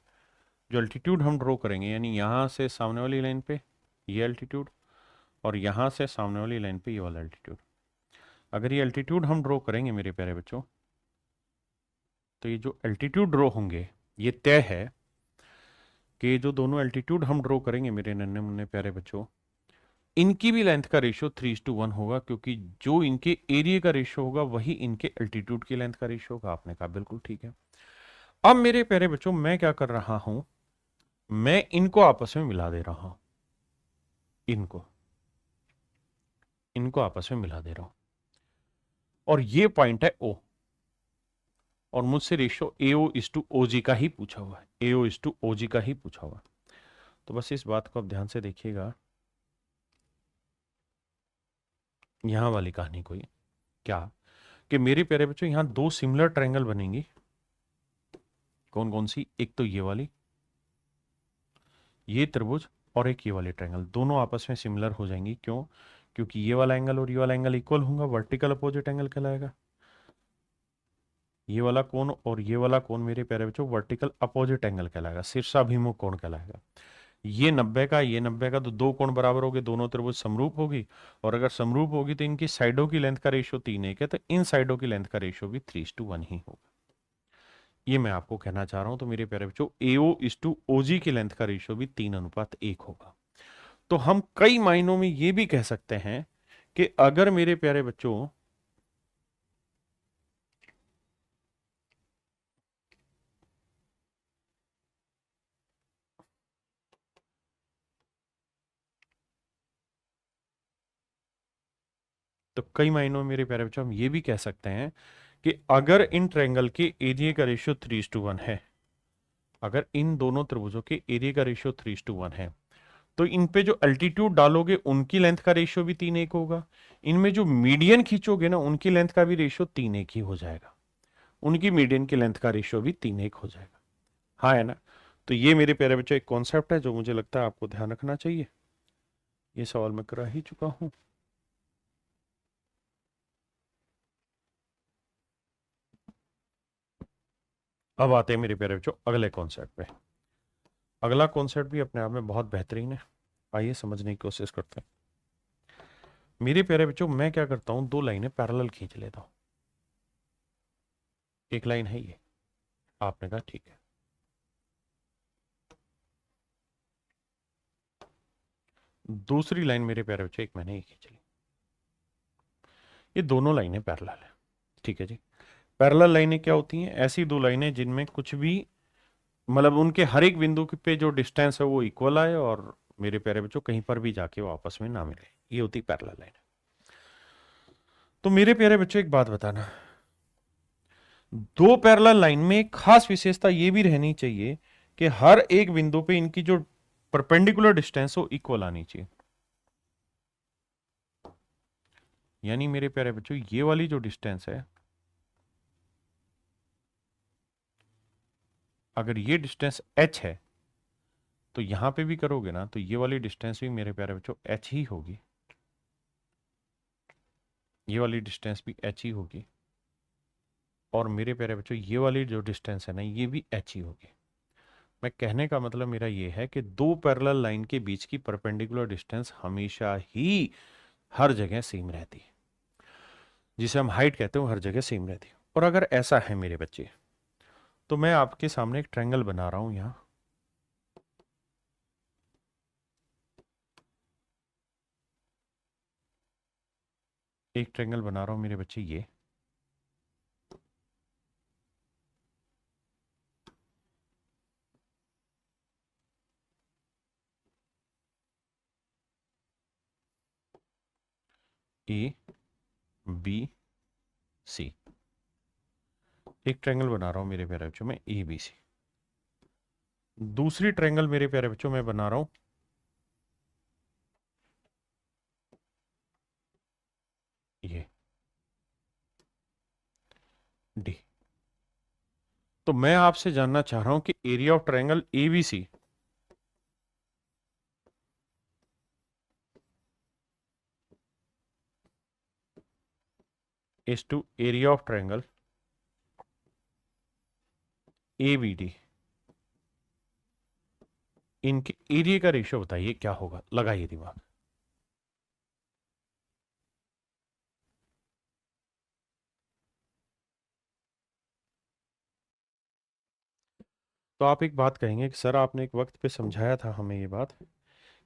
यानी यहां से सामने वाली लाइन पे ये अल्टीट्यूड, और यहां से सामने वाली लाइन पे ये वाला अल्टीट्यूड, अगर ये अल्टीट्यूड हम ड्रॉ करेंगे मेरे प्यारे बच्चों, तो ये जो अल्टीट्यूड ड्रॉ होंगे, ये तय है कि जो दोनों एल्टीट्यूड हम ड्रॉ करेंगे मेरे नन्हे मुन्ने प्यारे बच्चों, इनकी भी लेंथ का रेशियो 3:1 होगा, क्योंकि जो इनके एरिया का रेशियो होगा वही इनके एल्टीट्यूड की लेंथ का रेशियो होगा। आपने कहा बिल्कुल ठीक है। अब मेरे प्यारे बच्चों, मैं क्या कर रहा हूं, मैं इनको आपस में मिला दे रहा हूं, इनको इनको आपस में मिला दे रहा हूं, और ये पॉइंट है ओ, और मुझसे रेशियो AO:OG का ही पूछा हुआ है, AO:OG का ही पूछा हुआ है। तो बस इस बात को आप ध्यान से देखिएगा, यहां वाली कहानी कोई क्या कि मेरे प्यारे बच्चों यहां दो सिमिलर ट्रायंगल बनेंगी। कौन कौन सी? एक तो ये वाली, ये त्रिभुज, और एक ये वाली ट्रायंगल, दोनों आपस में सिमिलर हो जाएंगी। क्यों? क्योंकि ये वाला एंगल और ये वाला एंगल इक्वल होगा, वर्टिकल अपोजिट एंगल कहलाएगा। ये वाला कोण और ये वाला कोण मेरे प्यारे बच्चों वर्टिकल अपोजिट एंगल कहलाएगा, शीर्षाभिमुख कोण कहलाएगा। ये 90 का, ये 90 का, तो दो कोण बराबर हो गए, दोनों त्रिभुज समरूप होगी, और अगर समरूप होगी तो इनकी साइडों की लेंथ का रेशियो 3:1 है, तो इन साइडों की लेंथ का रेशियो भी 3:1 ही होगा। ये मैं आपको कहना चाह रहा हूं। तो मेरे प्यारे बच्चों AO:OG की लेंथ का रेशियो भी 3:1 होगा। तो हम कई मायनों में ये भी कह सकते हैं कि अगर मेरे प्यारे बच्चों तो कई मायनों में मेरे प्यारे बच्चों हम ये भी कह सकते हैं कि अगर इन ट्रायंगल के एरिया का रेशियो 3:1 है, अगर इन दोनों त्रिभुजों के एरिया का रेशियो 3:1 है, तो इन पे जो अल्टीट्यूड डालोगे उनकी लेंथ का रेशियो भी 3:1 होगा। इनमें जो मीडियन खींचोगे ना उनकी लेंथ का भी रेशियो 3:1 ही हो जाएगा, उनकी मीडियन की लेंथ का रेशियो भी 3:1 हो जाएगा। हाँ है ना? तो ये मेरे प्यारे बच्चों एक कॉन्सेप्ट है जो मुझे लगता है आपको ध्यान रखना चाहिए। ये सवाल मैं करा ही चुका हूं। अब आते हैं मेरे प्यारे बच्चों अगले कॉन्सेप्ट पे। अगला कॉन्सेप्ट भी अपने आप में बहुत बेहतरीन है, आइए समझने की कोशिश करते हैं। मेरे प्यारे बच्चों, मैं क्या करता हूं, दो लाइनें पैरेलल खींच लेता हूं। एक लाइन है ये, आपने कहा ठीक है। दूसरी लाइन मेरे प्यारे बच्चों एक मैंने ये खींच ली। ये दोनों लाइनें पैरेलल है, ठीक है जी। पैरेलल लाइनें क्या होती हैं? ऐसी दो लाइनें जिनमें कुछ भी मतलब उनके हर एक बिंदु पे जो डिस्टेंस है वो इक्वल आए, और मेरे प्यारे बच्चों कहीं पर भी जाके वो आपस में ना मिले, ये होती पैरेलल लाइन। तो मेरे प्यारे बच्चों एक बात बताना, दो पैरेलल लाइन में एक खास विशेषता ये भी रहनी चाहिए कि हर एक बिंदु पे इनकी जो परपेंडिकुलर डिस्टेंस हो इक्वल आनी चाहिए। यानी मेरे प्यारे बच्चों ये वाली जो डिस्टेंस है, अगर ये डिस्टेंस h है तो यहां पे भी करोगे ना तो ये वाली डिस्टेंस भी मेरे प्यारे बच्चों h ही होगी, ये वाली डिस्टेंस भी h ही होगी, और मेरे प्यारे बच्चों ये वाली जो डिस्टेंस है ना ये भी h ही होगी। मैं कहने का मतलब मेरा ये है कि दो पैरेलल लाइन के बीच की परपेंडिकुलर डिस्टेंस हमेशा ही हर जगह सेम रहती है, जिसे हम हाइट कहते हैं, हर जगह सेम रहती है। और अगर ऐसा है मेरे बच्चे, तो मैं आपके सामने एक ट्रायंगल बना रहा हूं यहां, एक ट्रायंगल बना रहा हूं मेरे बच्चे, ये ABC, एक ट्रायंगल बना रहा हूं मेरे प्यारे बच्चों में ABC। दूसरी ट्रायंगल मेरे प्यारे बच्चों में बना रहा हूं ये D। तो मैं आपसे जानना चाह रहा हूं कि area of triangle ABC is to area of triangle ABD, इनके एरिया का रेशियो बताइए क्या होगा, लगाइए दिमाग। तो आप एक बात कहेंगे कि सर आपने एक वक्त पे समझाया था हमें ये बात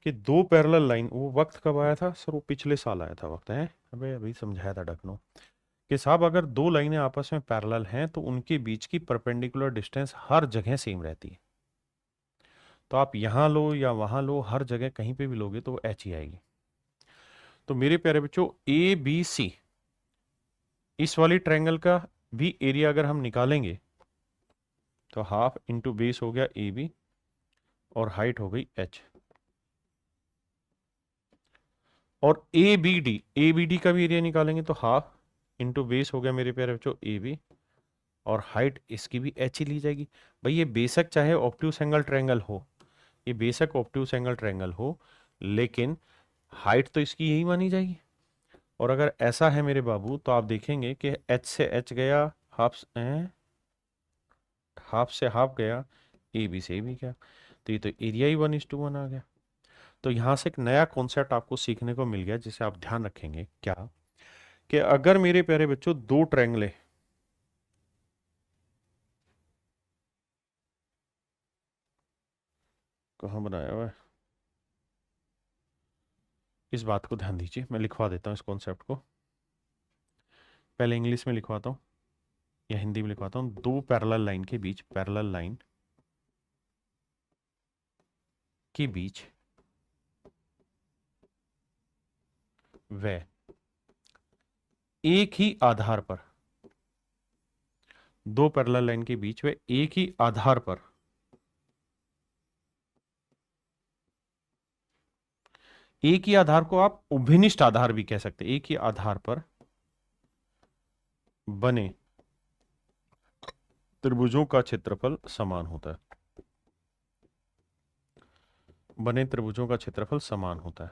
कि दो पैरेलल लाइन, वो वक्त कब आया था सर? वो पिछले साल आया था वक्त, है अबे अभी समझाया था डकनो कि साहब अगर दो लाइनें आपस में पैरेलल हैं तो उनके बीच की परपेंडिकुलर डिस्टेंस हर जगह सेम रहती है। तो आप यहां लो या वहां लो, हर जगह कहीं पे भी लोगे तो वो एच ही आएगी। तो मेरे प्यारे बच्चों ABC, इस वाली ट्रायंगल का भी एरिया अगर हम निकालेंगे तो हाफ इंटू बेस हो गया AB और हाइट हो गई H। और ABD का भी एरिया निकालेंगे तो हाफ इंटू बेस हो गया मेरे प्यारे बच्चों AB और हाइट इसकी भी H ही ली जाएगी। भाई ये बेशक चाहे ऑब्ट्यूस एंगल ट्रायंगल हो, ये बेशक ऑब्ट्यूस एंगल ट्रायंगल हो, लेकिन हाइट तो इसकी यही मानी जाएगी। और अगर ऐसा है मेरे बाबू तो आप देखेंगे कि H से H गया, हाफ से हाफ गया, AB से AB गया, तो ये तो एरिया ही 1:1 आ गया। तो यहां से एक नया कॉन्सेप्ट आपको सीखने को मिल गया जिसे आप ध्यान रखेंगे, क्या कि अगर मेरे प्यारे बच्चों दो ट्रायंगले कहाँ बनाया हुआ है, इस बात को ध्यान दीजिए, मैं लिखवा देता हूँ इस कॉन्सेप्ट को, पहले इंग्लिश में लिखवाता हूँ या हिंदी में लिखवाता हूँ। दो पैरेलल लाइन के बीच, पैरेलल लाइन के बीच वे एक ही आधार पर, दो पैरेलल लाइन के बीच वे एक ही आधार पर एक ही आधार को आप उभयनिष्ठ आधार भी कह सकते हैं, एक ही आधार पर बने त्रिभुजों का क्षेत्रफल समान होता है, बने त्रिभुजों का क्षेत्रफल समान होता है,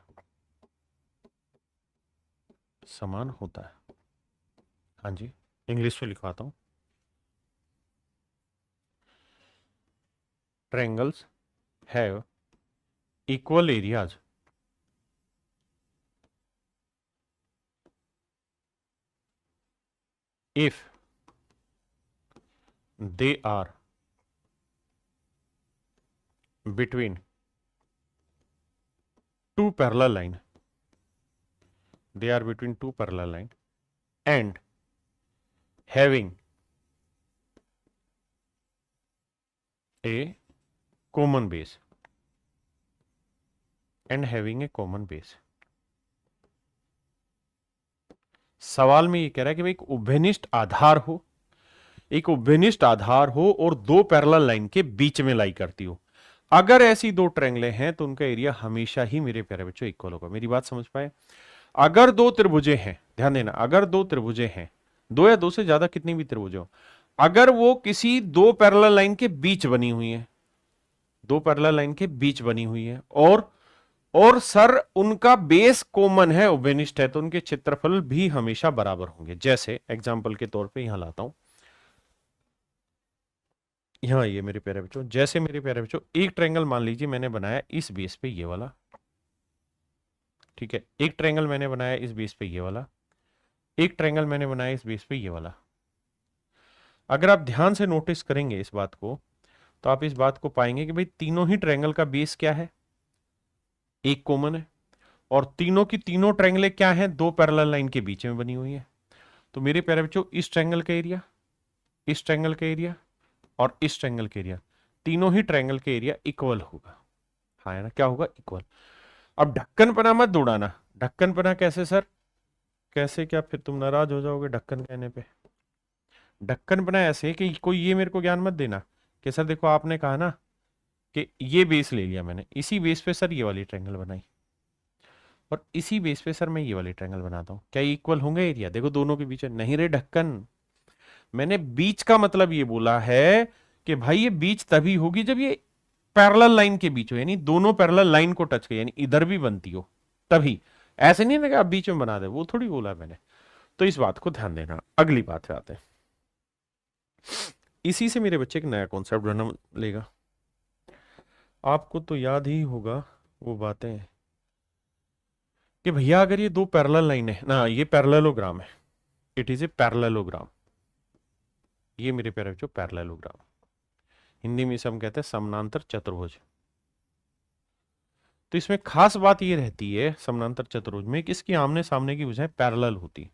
समान होता है। हाँ जी, इंग्लिश में लिखवाता हूं। Triangles have equal areas if they are between two parallel line, they are between two parallel line and having a common base, and having a common base। सवाल में ये कह रहा है कि भाई एक उभयनिष्ठ आधार हो, एक उभयनिष्ठ आधार हो और दो पैरेलल लाइन के बीच में लाई करती हो। अगर ऐसी दो ट्रायंगलें हैं तो उनका एरिया हमेशा ही मेरे प्यारे बच्चों इक्वल होगा। मेरी बात समझ पाए? अगर दो त्रिभुजें हैं, ध्यान देना, अगर दो त्रिभुजें हैं, दो या दो से ज्यादा कितनी भी त्रिभुजें हो, अगर वो किसी दो पैरेलल लाइन के बीच बनी हुई है, दो पैरेलल लाइन के बीच बनी हुई है और सर उनका बेस कॉमन है, उभयनिष्ठ है, तो उनके क्षेत्रफल भी हमेशा बराबर होंगे। जैसे एग्जांपल के तौर पे यहां लाता हूं, यहां ये मेरे प्यारे बच्चों, जैसे मेरे प्यारे बच्चों एक ट्रायंगल मान लीजिए मैंने बनाया इस बेस पे ये वाला, ठीक है, एक ट्रायंगल मैंने बनाया इस बेस पे ये वाला, एक ट्रायंगल मैंने बनाया इस बेस पे ये वाला। अगर आप ध्यान से नोटिस करेंगे इस बात को तो आप इस बात को पाएंगे कि भाई तीनों ही ट्रायंगल का बेस क्या है, एक कॉमन है, और तीनों की तीनों ट्रायंगलें क्या हैं, दो पैरेलल लाइन के बीच में बनी हुई है। तो मेरे प्यारे बच्चों इस ट्रायंगल का एरिया, इस ट्रायंगल का एरिया और इस ट्रायंगल का एरिया, तीनों ही ट्रायंगल के एरिया इक्वल होगा। हाँ है ना, क्या होगा, इक्वल। अब ढक्कन पना मत दौड़ाना, ढक्कन पना कैसे सर, कैसे, क्या फिर तुम नाराज हो जाओगे ढक्कन कहने पे? ढक्कन पना ऐसे कि कोई ये मेरे को ज्ञान मत देना कि सर देखो आपने कहा ना कि ये बेस ले लिया मैंने, इसी बेस पे सर ये वाली ट्रायंगल बनाई और इसी बेस पे सर मैं ये वाली ट्रायंगल बनाता हूं, क्या इक्वल होंगे एरिया? देखो दोनों के बीच नहीं रे ढक्कन, मैंने बीच का मतलब ये बोला है कि भाई ये बीच तभी होगी जब ये पैरेलल लाइन के बीच हो, यानी दोनों पैरेलल लाइन को टच करे, यानी इधर भी बनती हो तभी। ऐसे नहीं ना कि आप बीच में बना दे, वो थोड़ी बोला मैंने। तो इस बात को ध्यान देना। अगली बात पे आते हैं। इसी से मेरे बच्चे एक नया कॉन्सेप्ट बनने लेगा। आपको तो याद ही होगा वो बातें कि भैया अगर ये दो पैरेलल लाइन है ना, ये पैरेललोग्राम है, इट इज ए पैरेललोग्राम। ये मेरे प्यारे बच्चों पैरेललोग्राम, हिंदी में इसे हम कहते हैं समानांतर चतुर्भुज। तो इसमें खास बात ये रहती है समानांतर चतुर्भुज में कि इसकी आमने सामने की भुजाएं पैरेलल होती,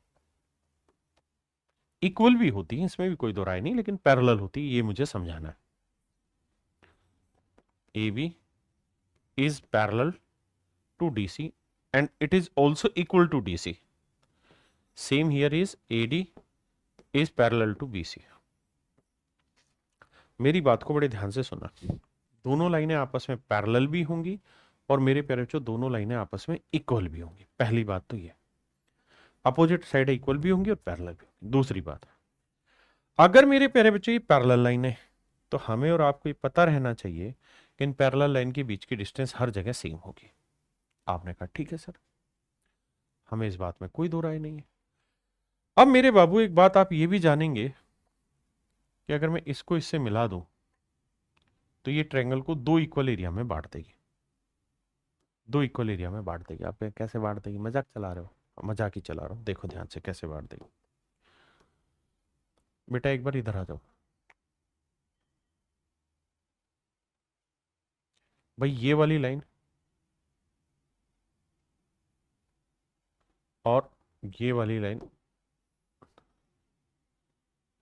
इक्वल भी होती है, इसमें भी कोई दो राय नहीं, लेकिन पैरेलल होती, ये मुझे समझाना है। A B is parallel to DC and it is also equal to DC. Same here is AD is parallel to BC. मेरी बात को बड़े ध्यान से सुना। दोनों लाइनें आपस में पैरेलल भी होंगी और मेरे प्यारे बच्चों दोनों लाइनें आपस में इक्वल भी होंगी। पहली बात तो ये, अपोजिट साइड इक्वल भी होंगी और पैरेलल भी होंगी। दूसरी बात, अगर मेरे प्यारे बच्चों ये पैरेलल लाइन है तो हमें और आपको ये पता रहना चाहिए कि इन पैरेलल लाइन के बीच की डिस्टेंस हर जगह सेम होगी। आपने कहा ठीक है सर, हमें इस बात में कोई दो राय नहीं है। अब मेरे बाबू एक बात आप ये भी जानेंगे कि अगर मैं इसको इससे मिला दूं तो ये ट्रायंगल को दो इक्वल एरिया में बांट देगी। दो इक्वल एरिया में बांट देगी। आप कैसे बांट देगी? मजाक चला रहे हो? मजाक ही चला रहा हूं, देखो ध्यान से कैसे बांट देगी। बेटा एक बार इधर आ जाओ। भाई ये वाली लाइन और ये वाली लाइन,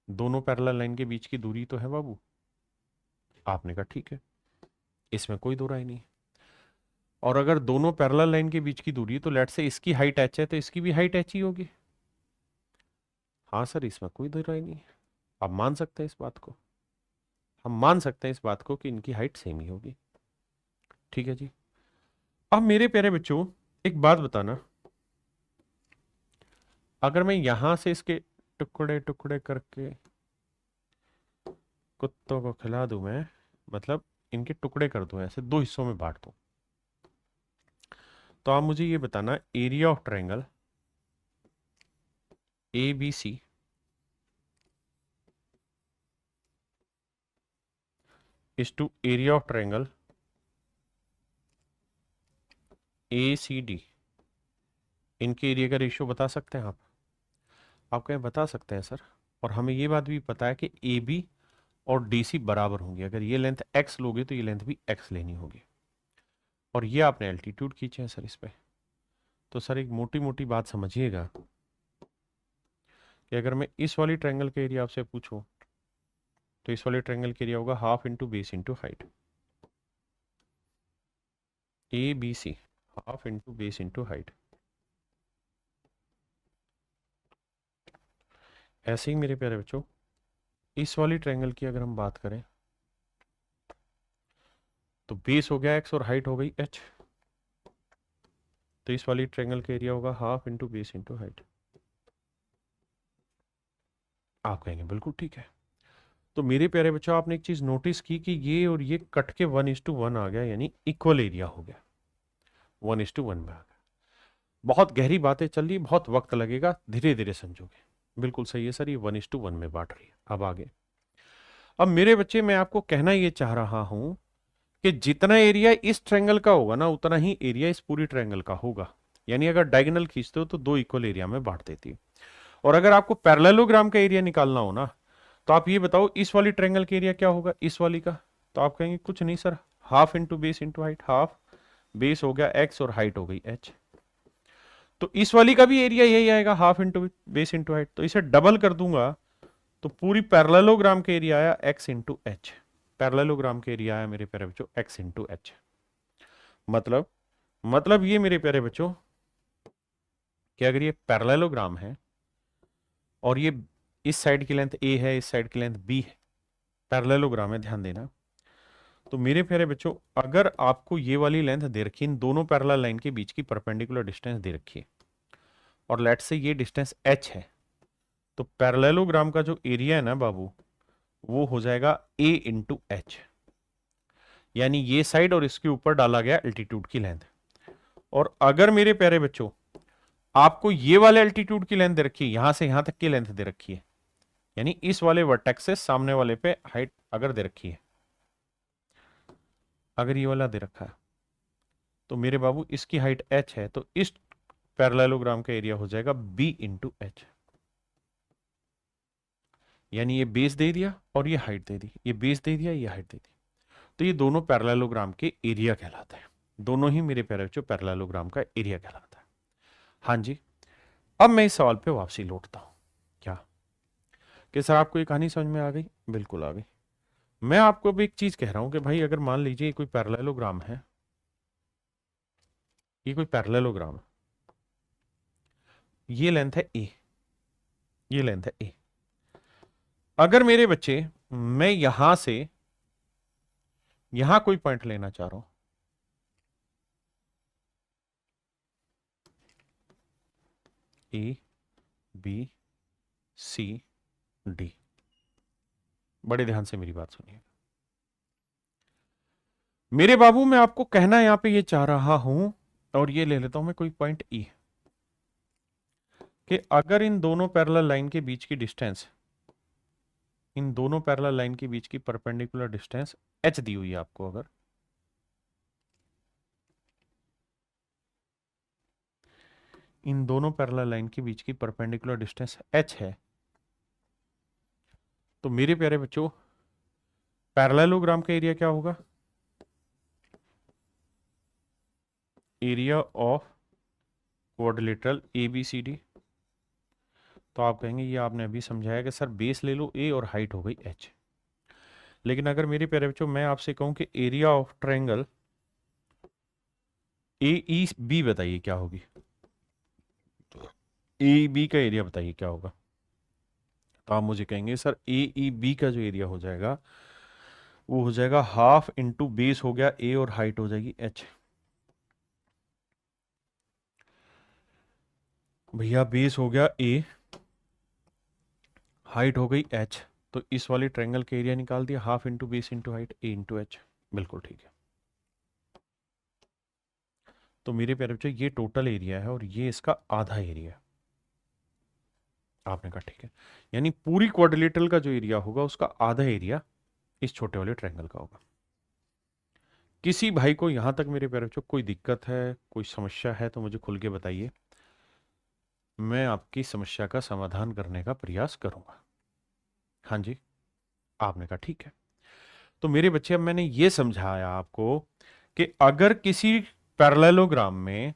दोनों पैरेलल लाइन के बीच की दूरी तो है बाबू। आपने कहा ठीक है, इसमें कोई दो राय नहीं। और अगर दोनों पैरेलल लाइन के बीच की दूरी है तो लेट से इसकी हाइट h है तो इसकी भी हाइट h ही होगी। हाँ सर, इसमें कोई दो राय नहीं है। आप मान सकते हैं इस बात को, हम मान सकते हैं इस बात को कि इनकी हाइट सेम ही होगी। ठीक है जी। अब मेरे प्यारे बच्चों एक बात बताना, अगर मैं यहां से इसके टुकड़े टुकड़े करके कुत्तों को खिला दूं, मैं मतलब इनके टुकड़े कर दूं, ऐसे दो हिस्सों में बांट दूं, तो आप मुझे ये बताना area of triangle A B C is to area of triangle A C D. इनके एरिया का रेशियो बता सकते हैं आप कहें बता सकते हैं सर। और हमें ये बात भी पता है कि ए बी और डी सी बराबर होंगे। अगर ये लेंथ x लोगे तो ये लेंथ भी x लेनी होगी। और ये आपने एल्टीट्यूड खींचे हैं सर इस पे। तो सर एक मोटी मोटी बात समझिएगा कि अगर मैं इस वाली ट्रायंगल के एरिया आपसे पूछूं तो इस वाले ट्रायंगल के एरिया होगा half into base into height. A B C half into base into height. ऐसे ही मेरे प्यारे बच्चों इस वाली ट्रायंगल की अगर हम बात करें तो बेस हो गया x और हाइट हो गई h। तो इस वाली ट्रायंगल का एरिया होगा half into base into height. आप कहेंगे बिल्कुल ठीक है। तो मेरे प्यारे बच्चों आपने एक चीज नोटिस की कि ये और ये कट के 1:1 आ गया, यानी इक्वल एरिया हो गया, 1:1 में आ गया। बहुत गहरी बातें चल रही, बहुत वक्त लगेगा, धीरे धीरे समझोगे। बिल्कुल सही है सर, ये 1:1 में बांट रही है। अब आगे, अब मेरे बच्चे मैं आपको कहना ये चाह रहा हूं कि जितना एरिया इस ट्रायंगल का होगा ना उतना ही एरिया इस पूरी ट्रायंगल का होगा। यानी अगर डायगोनल खींचते हो तो दो इक्वल एरिया में बांट देती है। और अगर आपको पैरेललोग्राम का एरिया निकालना हो ना तो आप ये बताओ इस वाली ट्रायंगल का एरिया क्या होगा इस वाली का। तो आप कहेंगे कुछ नहीं sir, half into base into height. Half base हो गया x और हाइट हो गई h। तो इस वाली का भी एरिया यही आएगा, half into base into height. तो इसे डबल कर दूंगा तो पूरी पैरेललोग्राम का एरिया आया x इंटू एच। पैरेललोग्राम का एरिया आया मेरे प्यारे बच्चों x इंटू एच। मतलब ये मेरे प्यारे बच्चों कि अगर ये पैरेललोग्राम है और ये इस साइड की लेंथ a है, इस साइड की लेंथ b है, पैरेललोग्राम है, ध्यान देना। तो मेरे प्यारे बच्चों अगर आपको ये वाली लेंथ दे रखी, इन दोनों पैरेलल लाइन के बीच की परपेंडिकुलर डिस्टेंस दे रखी है और लेट से ये डिस्टेंस h है, तो पैरेललोग्राम का जो एरिया है ना बाबू वो हो जाएगा a इंटू एच। यानी ये साइड और इसके ऊपर डाला गया एल्टीट्यूड की लेंथ। और अगर मेरे प्यारे बच्चों आपको ये वाले एल्टीट्यूड की लेंथ दे रखी है, यहां से यहां तक की लेंथ दे रखी है, यानी इस वाले वर्टेक्स से सामने वाले पे हाइट अगर दे रखी है, अगर ये वाला दे रखा है तो मेरे बाबू इसकी हाइट h है, तो इस पैरेललोग्राम का एरिया हो जाएगा b इंटू एच। यानी ये बेस दे दिया और ये हाइट दे दी, ये बेस दे दिया, ये हाइट दे दी, तो ये दोनों पैरेललोग्राम के एरिया कहलाता है। दोनों ही मेरे प्यारे बच्चों पैरेललोग्राम का एरिया कहलाता है। हाँ जी, अब मैं इस सवाल पे वापसी लौटता हूं। क्या कि सर आपको ये कहानी समझ में आ गई? बिल्कुल आ गई। मैं आपको अब एक चीज कह रहा हूं कि भाई अगर मान लीजिए ये कोई पैरेललोग्राम है, ये कोई पैरेललोग्राम है, ये लेंथ है ए, ये लेंथ है ए। अगर मेरे बच्चे मैं यहां से यहां कोई पॉइंट लेना चाह रहा हूं, ए बी सी डी, बड़े ध्यान से मेरी बात सुनिए मेरे बाबू, मैं आपको कहना यहां पे ये चाह रहा हूं, और ये ले लेता हूं मैं कोई पॉइंट ई, कि अगर इन दोनों पैरेलल लाइन के बीच की डिस्टेंस, इन दोनों पैरेलल लाइन के बीच की परपेंडिकुलर डिस्टेंस h दी हुई है आपको, अगर इन दोनों पैरेलल लाइन के बीच की परपेंडिकुलर डिस्टेंस h है, तो मेरे प्यारे बच्चों पैरेललोग्राम का एरिया क्या होगा? Area of quadrilateral ABCD। तो आप कहेंगे ये आपने अभी समझाया कि सर बेस ले लो a और हाइट हो गई h। लेकिन अगर मेरे प्यारे बच्चों मैं आपसे कहूं कि एरिया ऑफ ट्रायंगल AEB बताइए क्या होगी? AEB का एरिया बताइए क्या होगा? तो आप मुझे कहेंगे सर AEB का जो एरिया हो जाएगा वो हो जाएगा हाफ इंटू बेस हो गया a और हाइट हो जाएगी h। भैया बेस हो गया a, हाइट हो गई h, तो इस वाले ट्रायंगल का एरिया निकाल दिया, half into base into height a into h। बिल्कुल ठीक है। तो मेरे प्यारे बच्चों ये टोटल एरिया है और ये इसका आधा एरिया है। आपने कहा ठीक है, यानी पूरी क्वाड्रिलेटरल का जो एरिया होगा उसका आधा एरिया इस छोटे वाले ट्रायंगल का होगा। किसी भाई को यहां तक मेरे प्यारे बच्चों कोई दिक्कत है, कोई समस्या है तो मुझे खुल के बताइए, मैं आपकी समस्या का समाधान करने का प्रयास करूंगा। हाँ जी, आपने कहा ठीक है। तो मेरे बच्चे अब मैंने ये समझाया आपको कि अगर किसी पैरेललोग्राम में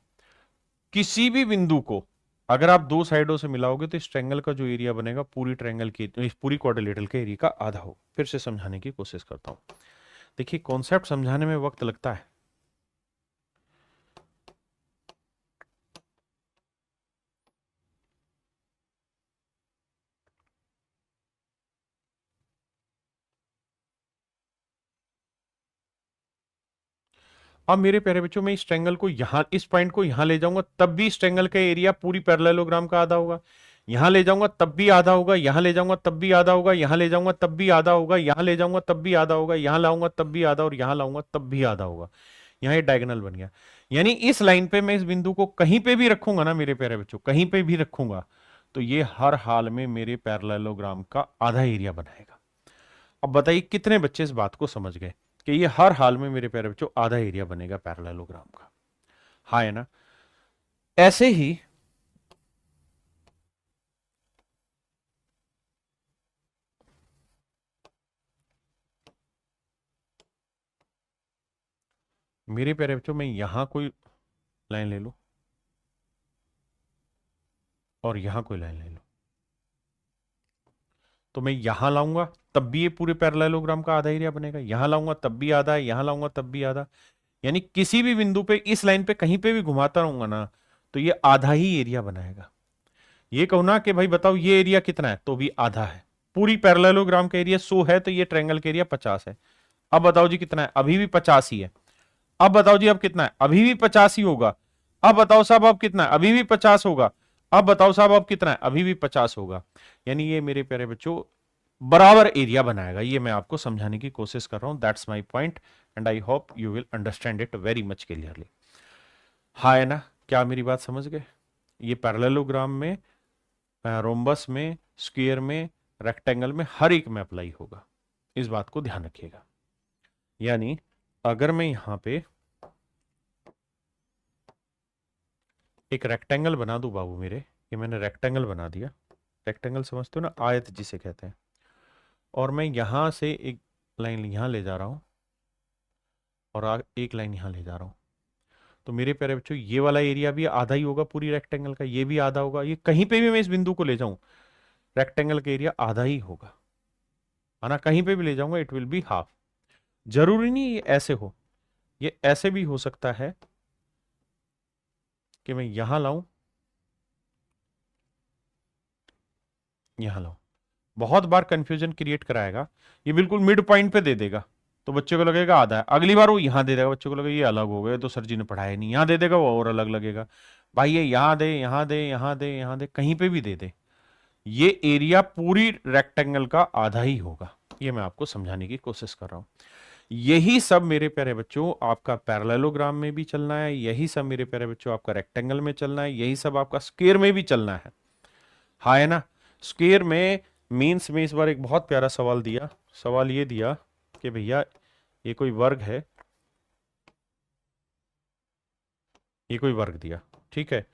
किसी भी बिंदु को अगर आप दो साइडों से मिलाओगे तो इस ट्रायंगल का जो एरिया बनेगा पूरी ट्रायंगल की, इस पूरी क्वाड्रिलेटरल के एरिया का आधा हो। फिर से समझाने की कोशिश करता हूं। देखिए कॉन्सेप्ट समझाने में वक्त लगता है, अब मेरे प्यारे बच्चों मैं इस ट्रायंगल को यहां, इस पॉइंट को यहां ले जाऊंगा तब भी इस ट्रायंगल का एरिया पूरी पैरेललोग्राम का आधा होगा, यहां ले जाऊंगा तब भी आधा होगा, यहां ले जाऊंगा तब भी आधा होगा, यहां ले जाऊंगा तब भी आधा होगा, यहां ले जाऊंगा तब भी आधा होगा, यहां लाऊंगा तब भी आधा, और यहां लाऊंगा तब भी आधा होगा। यहां ये डायगोनल बन गया, यानी इस लाइन पे मैं इस बिंदु को कहीं पे भी रखूंगा ना मेरे प्यारे बच्चों, कहीं पे भी रखूंगा तो ये हर हाल में मेरे पैरेललोग्राम का आधा एरिया बनाएगा। अब बताइए कितने बच्चे इस बात को समझ गए कि ये हर हाल में मेरे प्यारे बच्चों आधा एरिया बनेगा पैरेललोग्राम का? हाँ है ना? ऐसे ही मेरे प्यारे बच्चों मैं यहां कोई लाइन ले लूं और यहां कोई लाइन ले लूं, तो मैं यहां लाऊंगा तब भी ये पूरे पैरेललोग्राम का आधा एरिया बनेगा, यहां लाऊंगा तब भी आधा, यहां लाऊंगा तब भी आधा, यानी किसी भी बिंदु पे इस लाइन पे कहीं पे भी घुमाता रहूंगा ना तो ये आधा ही एरिया बनाएगा। ये कहो ना कि भाई बताओ ये एरिया कितना है, तो भी आधा है। पूरी पैरेललोग्राम का एरिया 100 है तो ये ट्रायंगल का एरिया 50 है। अब बताओ जी कितना है? अभी भी 50 ही है। अब बताओ जी अब कितना है? अभी भी 50 ही होगा। अब बताओ साहब अब कितना है? अभी भी 50 होगा। अब बताओ साहब अब कितना है? अभी भी 50 होगा। यानी ये मेरे प्यारे बच्चों बराबर एरिया बनाएगा। ये मैं आपको समझाने की कोशिश कर रहा हूं। That's my point and I hope you will understand it very much clearly. हाँ है ना? क्या मेरी बात समझ गए? ये पैरेललोग्राम में, रोम्बस में, स्क्वायर में, रेक्टेंगल में, हर एक में अप्लाई होगा। इस बात को ध्यान रखिएगा। यानी अगर मैं यहां पे एक रेक्टेंगल बना दूं बाबू मेरे, ये मैंने रेक्टेंगल बना दिया, रेक्टेंगल समझते हो ना, आयत जिसे कहते हैं, और मैं यहां से एक लाइन यहां ले जा रहा हूं और एक लाइन यहां ले जा रहा हूं, तो मेरे प्यारे बच्चों ये वाला एरिया भी आधा ही होगा पूरी रेक्टेंगल का, ये भी आधा होगा, ये कहीं पे भी मैं इस बिंदु को ले जाऊं रेक्टेंगल का एरिया आधा ही होगा, है ना, कहीं पे भी ले जाऊंगा इट विल बी हाफ। जरूरी नहीं ये ऐसे हो, ये ऐसे भी हो सकता है कि मैं यहां लाऊं, यहां लाऊं, बहुत बार कंफ्यूजन क्रिएट कराएगा। ये बिल्कुल मिड पॉइंट पे दे देगा तो बच्चे को लगेगा आधा है, अगली बार वो यहां दे देगा, बच्चे को लगेगा ये अलग हो गए तो सर जी ने पढ़ाया नहीं, यहां दे देगा वो और अलग लगेगा। भाई ये यहां दे, यहां दे, यहां दे, यहां दे, कहीं पे भी दे दे, ये एरिया पूरी रेक्टेंगल का आधा ही होगा। ये मैं आपको समझाने की कोशिश कर रहा हूं। यही सब मेरे प्यारे बच्चों आपका पैरेललोग्राम में भी चलना है, यही सब मेरे प्यारे बच्चों आपका रेक्टेंगल में चलना है, यही सब आपका स्क्वायर में भी चलना है। हाँ है ना। स्क्वायर में मीन्स में इस बार एक बहुत प्यारा सवाल दिया, सवाल ये दिया कि भैया ये कोई वर्ग है, ये कोई वर्ग दिया, ठीक है,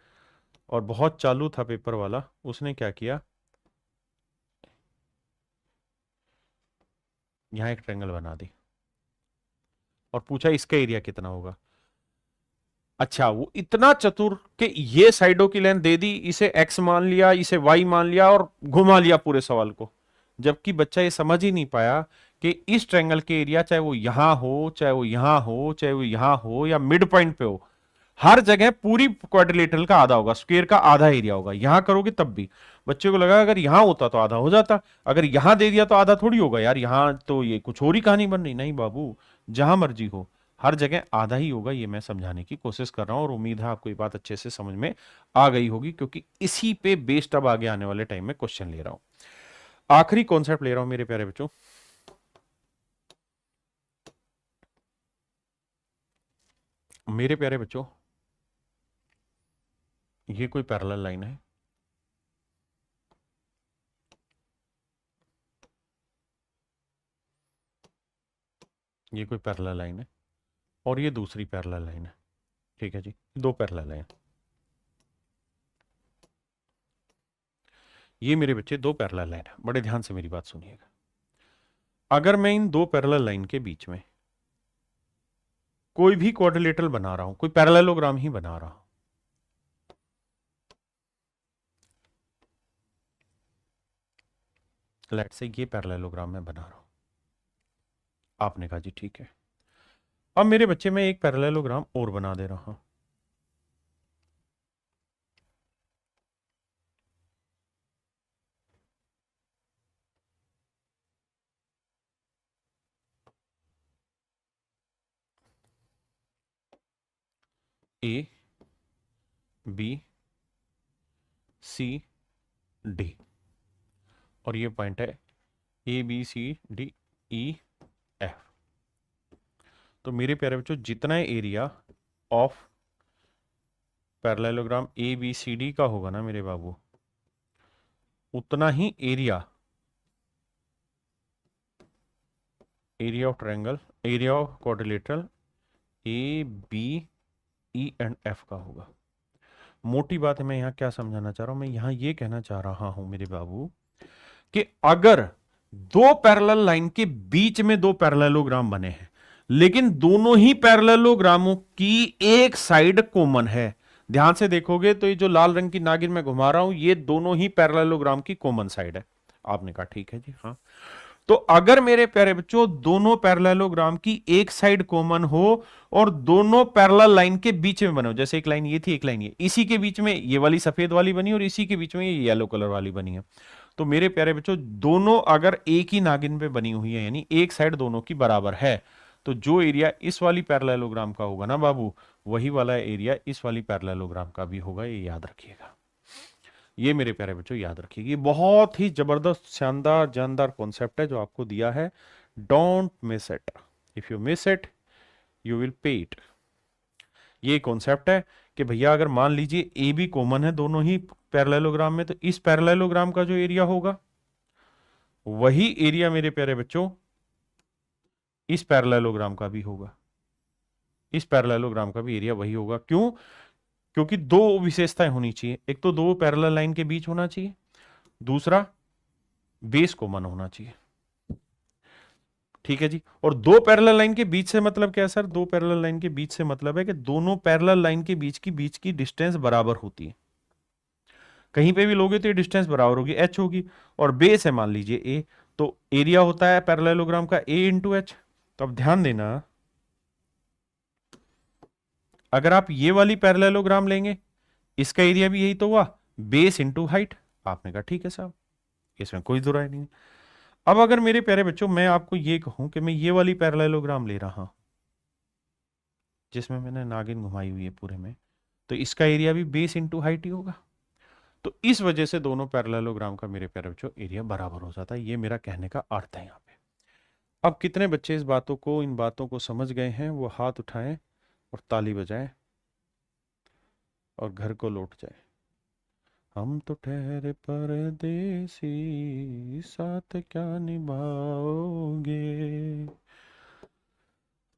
और बहुत चालू था पेपर वाला, उसने क्या किया, यहां एक ट्रायंगल बना दी और पूछा इसका एरिया कितना होगा। अच्छा वो इतना चतुर कि ये साइडों की लेंथ दे दी, इसे x मान लिया, इसे y मान लिया और घुमा लिया पूरे सवाल को, जबकि बच्चा ये समझ ही नहीं पाया कि इस ट्रायंगल के एरिया चाहे वो यहां हो, चाहे वो यहां हो, चाहे वो यहां हो या मिड पॉइंट पे हो, हर जगह पूरी क्वाड्रिलेटरल का आधा होगा, स्क्वायर का आधा एरिया होगा। यहां करोगे तब भी बच्चे को लगा अगर यहां होता तो आधा हो जाता, अगर यहां दे दिया तो आधा थोड़ी होगा यार, यहां तो ये कुछ और ही कहानी बन रही। नहीं बाबू, जहां मर्जी हो हर जगह आधा ही होगा, ये मैं समझाने की कोशिश कर रहा हूं और उम्मीद है आपको ये बात अच्छे से समझ में आ गई होगी, क्योंकि इसी पे बेस्ड अब आगे आने वाले टाइम में क्वेश्चन ले रहा हूं। आखिरी कॉन्सेप्ट ले रहा हूं मेरे प्यारे बच्चों, मेरे प्यारे बच्चों ये कोई पैरेलल लाइन है, ये कोई पैरेलल लाइन है और ये दूसरी पैरेलल लाइन है, ठीक है जी, दो पैरेलल लाइन, ये मेरे बच्चे दो पैरेलल लाइन है। बड़े ध्यान से मेरी बात सुनिएगा, अगर मैं इन दो पैरेलल लाइन के बीच में कोई भी क्वाड्रिलेटरल बना रहा हूं, कोई पैरेललोग्राम ही बना रहा हूं, लेट्स से ये पैरेललोग्राम मैं बना रहा हूं, आपने कहा जी ठीक है, अब मेरे बच्चे में एक पैरेललोग्राम और बना दे रहा हूं, ए बी सी डी, और ये पॉइंट है A B C D E F. तो मेरे प्यारे बच्चों जितना area of parallelogram A B C D का होगा ना मेरे बाबू, उतना ही area of triangle, area of quadrilateral A B E and F का होगा। मोटी बात है, मैं यहां क्या समझाना चाह रहा हूं, मैं यहां ये कहना चाह रहा हूं मेरे बाबू कि अगर दो पैरेलल लाइन के बीच में दो पैरेललोग्राम बने हैं, लेकिन दोनों ही पैरेललोग्रामों की एक साइड कॉमन है, ध्यान से देखोगे तो ये जो लाल रंग की नागिन मैं घुमा रहा हूं, ये दोनों ही पैरेललोग्राम की कॉमन साइड है। आपने कहा ठीक है जी, हाँ। तो अगर मेरे प्यारे बच्चों दोनों पैरेललोग्राम की एक साइड कॉमन हो और दोनों पैरेलल लाइन के बीच में बने हो, जैसे एक लाइन ये थी, एक लाइन ये, इसी के बीच में ये वाली सफेद वाली बनी और इसी के बीच में ये येलो कलर वाली बनी है, तो मेरे प्यारे बच्चों दोनों अगर एक ही नागिन पे बनी हुई है, यानी एक साइड दोनों की बराबर है, तो जो एरिया इस वाली पैरेललोग्राम का होगा ना बाबू, वही वाला एरिया इस वाली पैरेललोग्राम का भी होगा, ये याद रखिएगा। ये मेरे प्यारे बच्चों याद रखिए, ये बहुत ही जबरदस्त शानदार जानदार कॉन्सेप्ट है जो आपको दिया है, don't miss it, if you miss it you will pay it. ये कॉन्सेप्ट है कि भैया अगर मान लीजिए ए बी कॉमन है दोनों ही पैरेललोग्राम में, तो इस पैरेललोग्राम का जो एरिया होगा वही एरिया मेरे प्यारे बच्चों इस पैरेललोग्राम का भी होगा। इस पैरेललोग्राम का भी एरिया वही होगा। क्यों? क्योंकि दो विशेषताएं होनी चाहिए, एक तो दो पैरेलल लाइन के बीच होना चाहिए, दूसरा बेस कॉमन होना चाहिए। ठीक है जी। और दो पैरेलल लाइन के बीच से मतलब क्या है सर? दो पैरेलल लाइन के बीच से मतलब है कि दोनों पैरेलल लाइन के बीच की डिस्टेंस बराबर होती है। कहीं पे भी लोगे तो ये डिस्टेंस बराबर होगी, एच होगी, और बेस है मान लीजिए ए, तो एरिया होता है पैरेललोग्राम का ए इंटू एच। तो अब ध्यान देना, अगर आप ये वाली पैरेललोग्राम लेंगे, इसका एरिया भी यही तो हुआ, बेस इंटू हाइट। आपने कहा ठीक है साहब, इसमें कोई दो राय नहीं। अब अगर मेरे प्यारे बच्चों मैं आपको ये कहूं कि मैं ये वाली पैरेललोग्राम ले रहा हूं जिसमें मैंने नागिन घुमाई हुई है पूरे में, तो इसका एरिया भी बेस इंटू हाइट ही होगा। तो इस वजह से दोनों पैरेललोग्राम का मेरे प्यारे बच्चों एरिया बराबर हो जाता है। ये मेरा कहने का अर्थ है यहाँ पे। अब कितने बच्चे इस बातों को, इन बातों को समझ गए हैं? वो हाथ उठाएं और ताली बजाएं और घर को लौट जाए। हम तो ठहरे परदेसी, साथ क्या निभाओगे?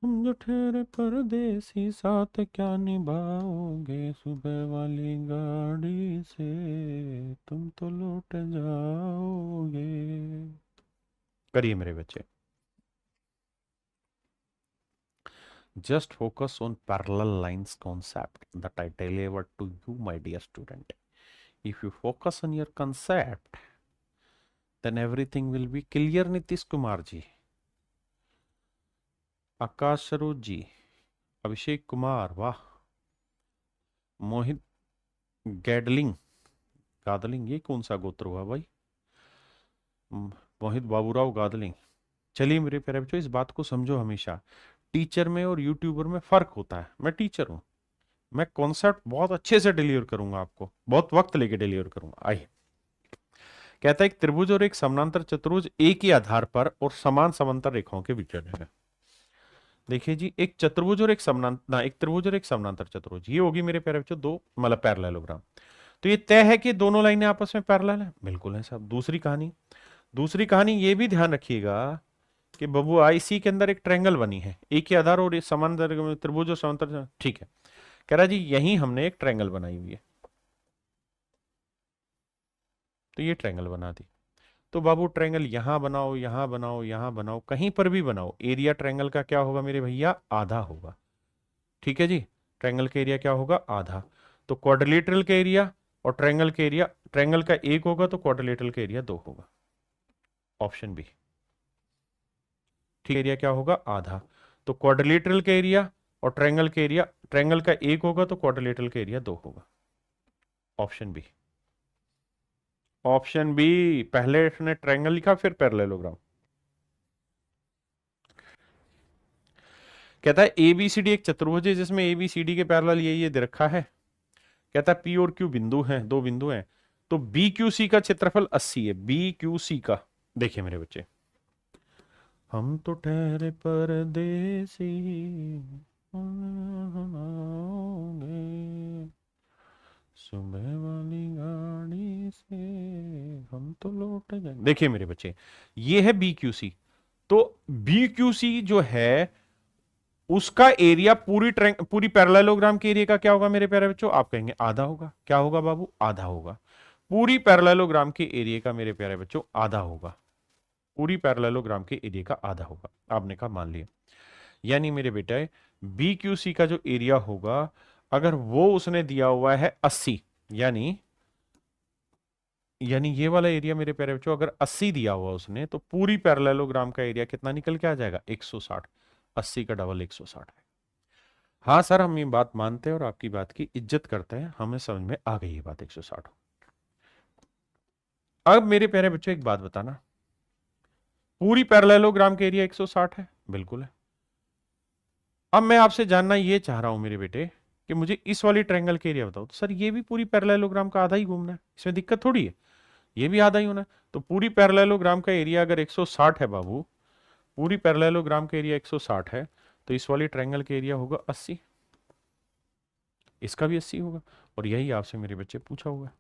हम जो ठहरे परदेसी, साथ क्या निभाओगे? सुबह वाली गाड़ी से तुम तो लौट जाओगे। करिए मेरे बच्चे। Just focus on parallel lines concept that I delivered to you, my dear student. If you focus on your concept, then everything will be clear. Nitish Kumar ji, आकाश सरोज जी, अभिषेक कुमार, वाह, मोहित गैडलिंग, गादलिंग, ये कौन सा गोत्र हुआ भाई? मोहित बाबूराव गादलिंग। चलिए मेरे प्यारे बच्चों, इस बात को समझो, हमेशा टीचर में और यूट्यूबर में फर्क होता है। मैं टीचर हूं, मैं कॉन्सेप्ट बहुत अच्छे से डिलीवर करूंगा, आपको बहुत वक्त लेके डिलीवर करूंगा। आइए, कहता है एक त्रिभुज और एक समानांतर चतुर्भुज एक ही आधार पर और समान समांतर रेखाओं के विकर्ण है। देखिए जी, एक चतुर्भुज और एक समानांतर, एक त्रिभुज और एक समानांतर चतुर्भुज, ये होगी मेरे प्यारे बच्चों दो मतलब पैरेललोग्राम। तो ये तय है कि दोनों लाइनें आपस में पैरेलल है? बिल्कुल है साहब। दूसरी कहानी ये भी ध्यान रखिएगा कि बबू आईसी के अंदर एक ट्रायंगल बनी है, एक ही आधार और समांतर त्रिभुज और समांतर, ठीक है। कह रहा जी यहीं हमने एक ट्रायंगल बनाई हुई है, तो ये ट्रायंगल बना दी। तो बाबू ट्रायंगल यहां बनाओ, यहां बनाओ, यहां बनाओ, कहीं पर भी बनाओ, एरिया ट्रायंगल का क्या होगा मेरे भैया? आधा होगा। ठीक है जी, ट्रायंगल का एरिया क्या होगा? आधा। तो क्वाड्रिलेटरल का एरिया और ट्रायंगल का एरिया, ट्रायंगल का एक होगा तो क्वाड्रिलेटरल का एरिया दो होगा। Option B. ठीक, एरिया क्या होगा? आधा। तो क्वाड्रिलेटरल का एरिया और ट्रायंगल का एरिया, ट्रायंगल का एक होगा तो क्वाड्रिलेटरल का एरिया दो होगा। Option B. ऑप्शन बी, पहले इसने ट्रायंगल लिखा फिर पैरेललोग्राम। कहता है एबीसीडी एक चतुर्भुज है जिसमें एबीसीडी के पैरेलल ये दे रखा है। कहता है पी और क्यू बिंदु हैं, दो बिंदु हैं, तो बी क्यू सी का क्षेत्रफल 80 है। बी क्यू सी का, देखिए मेरे बच्चे, हम तो ठहरे परदेसी, सुबह वाली गाड़ी से हम तो लौट जाएंगे। देखिए मेरे बच्चे, ये है बी क्यू सी। तो बी क्यू सी जो है उसका एरिया पूरी पैरेललोग्राम के एरिया का क्या होगा मेरे प्यारे बच्चों? आप कहेंगे आधा होगा। क्या होगा बाबू? आधा होगा। पूरी पैरेललोग्राम के एरिया का मेरे प्यारे बच्चों आधा होगा। पूरी पैरेललोग्राम के एरिया का आधा होगा। आपने कहा मान लिया। यानी मेरे बेटे बी क्यू सी का जो एरिया होगा, अगर वो उसने दिया हुआ है 80, यानी ये वाला एरिया मेरे प्यारे बच्चों अगर 80 दिया हुआ उसने, तो पूरी पैरेललोग्राम का एरिया कितना निकल के आ जाएगा? 160। 80 का डबल 160 है। हाँ सर, हम ये बात मानते हैं और आपकी बात की इज्जत करते हैं, हमें समझ में आ गई ये बात। 160। अब मेरे प्यारे बच्चों एक बात बताना, पूरी पैरेललोग्राम का एरिया 160 है? बिल्कुल है। अब मैं आपसे जानना ये चाह रहा हूं मेरे बेटे कि मुझे इस वाली ट्रायंगल का एरिया बताओ। तो सर ये भी पूरी पैरेललोग्राम का आधा ही घूमना है, इसमें दिक्कत थोड़ी है, ये भी आधा ही होना है। तो पूरी पैरेललोग्राम का एरिया अगर 160 है बाबू, पूरी पैरेललोग्राम का एरिया 160 है, तो इस वाली ट्रायंगल का एरिया होगा 80। इसका भी 80 होगा। और यही आपसे मेरे बच्चे पूछा हुआ है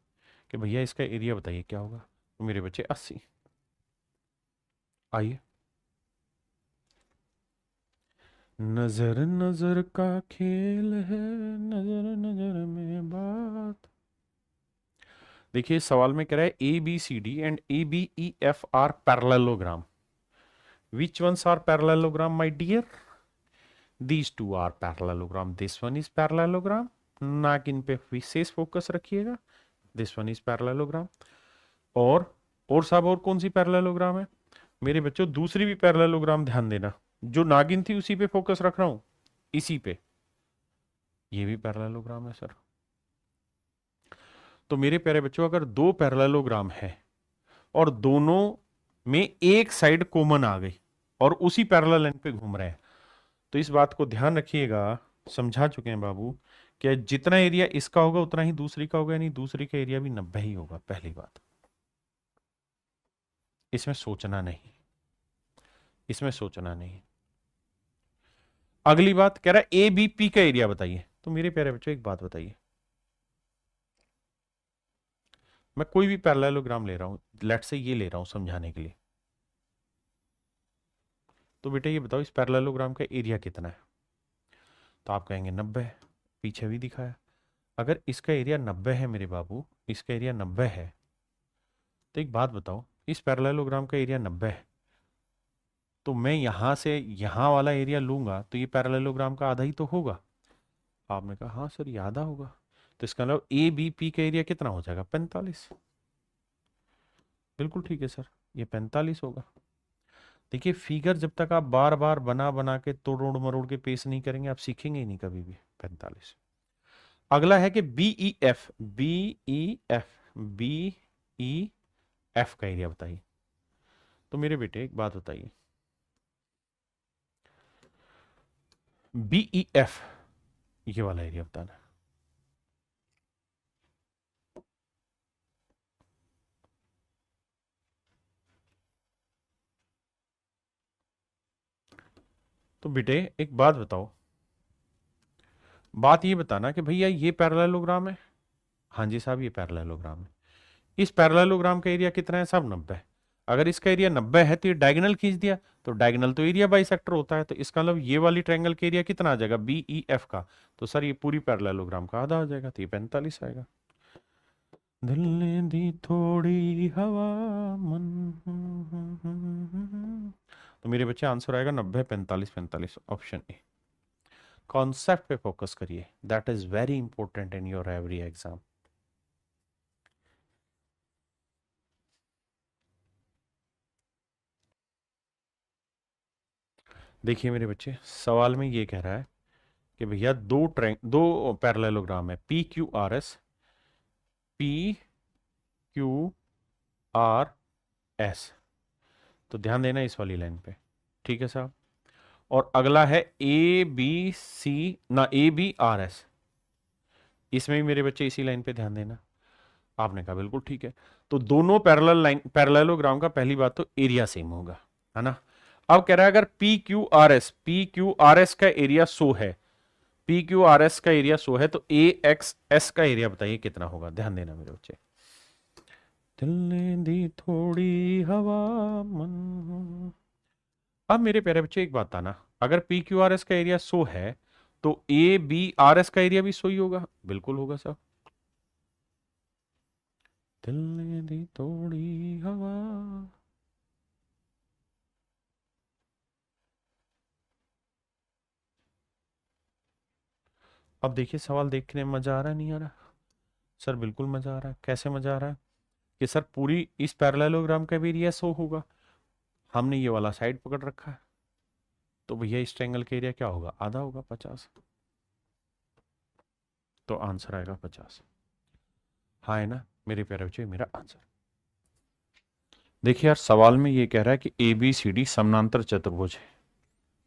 कि भैया इसका एरिया बताइए क्या होगा, तो मेरे बच्चे 80। आइए, नजर नजर का खेल है, नजर नजर में बात। देखिए सवाल में कह रहा है A B C D and A B E F are parallelogram, which ones are parallelogram my dear? These two are parallelogram, this one is parallelogram. नाक इन पे विशेष फोकस रखिएगा, दिस वन इज पैरेललोग्राम। और साहब और कौन सी पैरेललोग्राम है मेरे बच्चों? दूसरी भी पैरेललोग्राम ध्यान देना, जो नागिन थी उसी पे फोकस रख रहा हूं, इसी पे, ये भी पैरेललोग्राम है सर। तो मेरे प्यारे बच्चों अगर दो पैरेललोग्राम है और दोनों में एक साइड कॉमन आ गई और उसी पैरेलल लाइन पे घूम रहे हैं, तो इस बात को ध्यान रखिएगा, समझा चुके हैं बाबू, कि जितना एरिया इसका होगा उतना ही दूसरी का होगा, यानी दूसरी का एरिया भी 90 ही होगा। पहली बात, इसमें सोचना नहीं, इसमें सोचना नहीं। अगली बात कह रहा है ए बी पी का एरिया बताइए। तो मेरे प्यारे बच्चों एक बात बताइए, मैं कोई भी पैरेललोग्राम ले रहा हूं, लेट से ये ले रहा हूं समझाने के लिए, तो बेटा ये बताओ इस पैरेललोग्राम का एरिया कितना है? तो आप कहेंगे 90, पीछे भी दिखाया। अगर इसका एरिया 90 है मेरे बाबू, इसका एरिया 90 है, तो एक बात बताओ, इस पैरेललोग्राम का एरिया 90 है, तो मैं यहां से यहां वाला एरिया लूंगा तो ये पैरेललोग्राम का आधा ही तो होगा। आपने कहा हाँ सर ये आधा होगा, तो इसका मतलब ए बी पी का एरिया कितना हो जाएगा? 45। बिल्कुल ठीक है सर, ये 45 होगा। देखिए फिगर जब तक आप बार बार बना बना के तोड़ मरोड़ के पेश नहीं करेंगे, आप सीखेंगे ही नहीं कभी भी। 45। अगला है कि B E F, B E F, B E F का एरिया बताइए। तो मेरे बेटे एक बात बताइए, बी ई एफ ये वाला एरिया बताना है। तो बेटे एक बात बताओ, बात ये बताना कि भैया ये पैरेललोग्राम है। हाँ जी साहब ये पैरेललोग्राम है। इस पैरेललोग्राम का एरिया कितना है साहब? 90 है। अगर इसका एरिया 90 है तो ये डायगोनल खींच दिया, तो डायगोनल तो एरिया बाइसेक्टर होता है, तो इसका मतलब ये वाली ट्रायंगल का एरिया कितना आ जाएगा? बी ई एफ का। तो सर ये पूरी पैरेललोग्राम का आधा आ जाएगा, तो ये 45 आएगा। दिल ने दी थोड़ी हवा मन। तो मेरे बच्चे आंसर आएगा 90 45 45, ऑप्शन ए। कॉन्सेप्ट पे फोकस करिए, that is very important in your every exam. देखिए मेरे बच्चे सवाल में ये कह रहा है कि भैया दो पैरेललोग्राम है, P Q R S, P Q R S. तो ध्यान देना इस वाली लाइन पे, ठीक है साहब। और अगला है ए बी सी ना, ए बी आर एस, इसमें भी मेरे बच्चे इसी लाइन पे ध्यान देना। आपने कहा बिल्कुल ठीक है। तो दोनों पैरेललोग्राम का पहली बात तो एरिया सेम होगा, है ना। अब कह रहा है अगर पी क्यू आर एस का एरिया 100 है, पी क्यू आर एस का एरिया 100 है, तो ए एक्स एस का एरिया बताइए कितना होगा? ध्यान देना मेरे बच्चे। दिल ने दी थोड़ी हवा मन। अब मेरे प्यारे बच्चे एक बात आना, अगर पी क्यू आर एस का एरिया 100 है तो ए बी आर एस का एरिया भी 100 ही होगा। बिल्कुल होगा साहब। दिल ने दी थोड़ी हवा। अब देखिए सवाल देखने में मजा आ रहा है नहीं आ रहा? सर बिल्कुल मजा आ रहा है। कैसे मजा आ रहा है? कि सर पूरी इस पैरेललोग्राम का भी एरिया 100 होगा, हमने ये वाला साइड पकड़ रखा है, तो भैया इस ट्रायंगल का एरिया क्या होगा? आधा होगा, 50। तो आंसर आएगा 50। हाँ है ना मेरे प्यारे बच्चे, मेरा आंसर। देखिए यार सवाल में ये कह रहा है कि ए बी सी डी समानांतर चतुर्भुज है।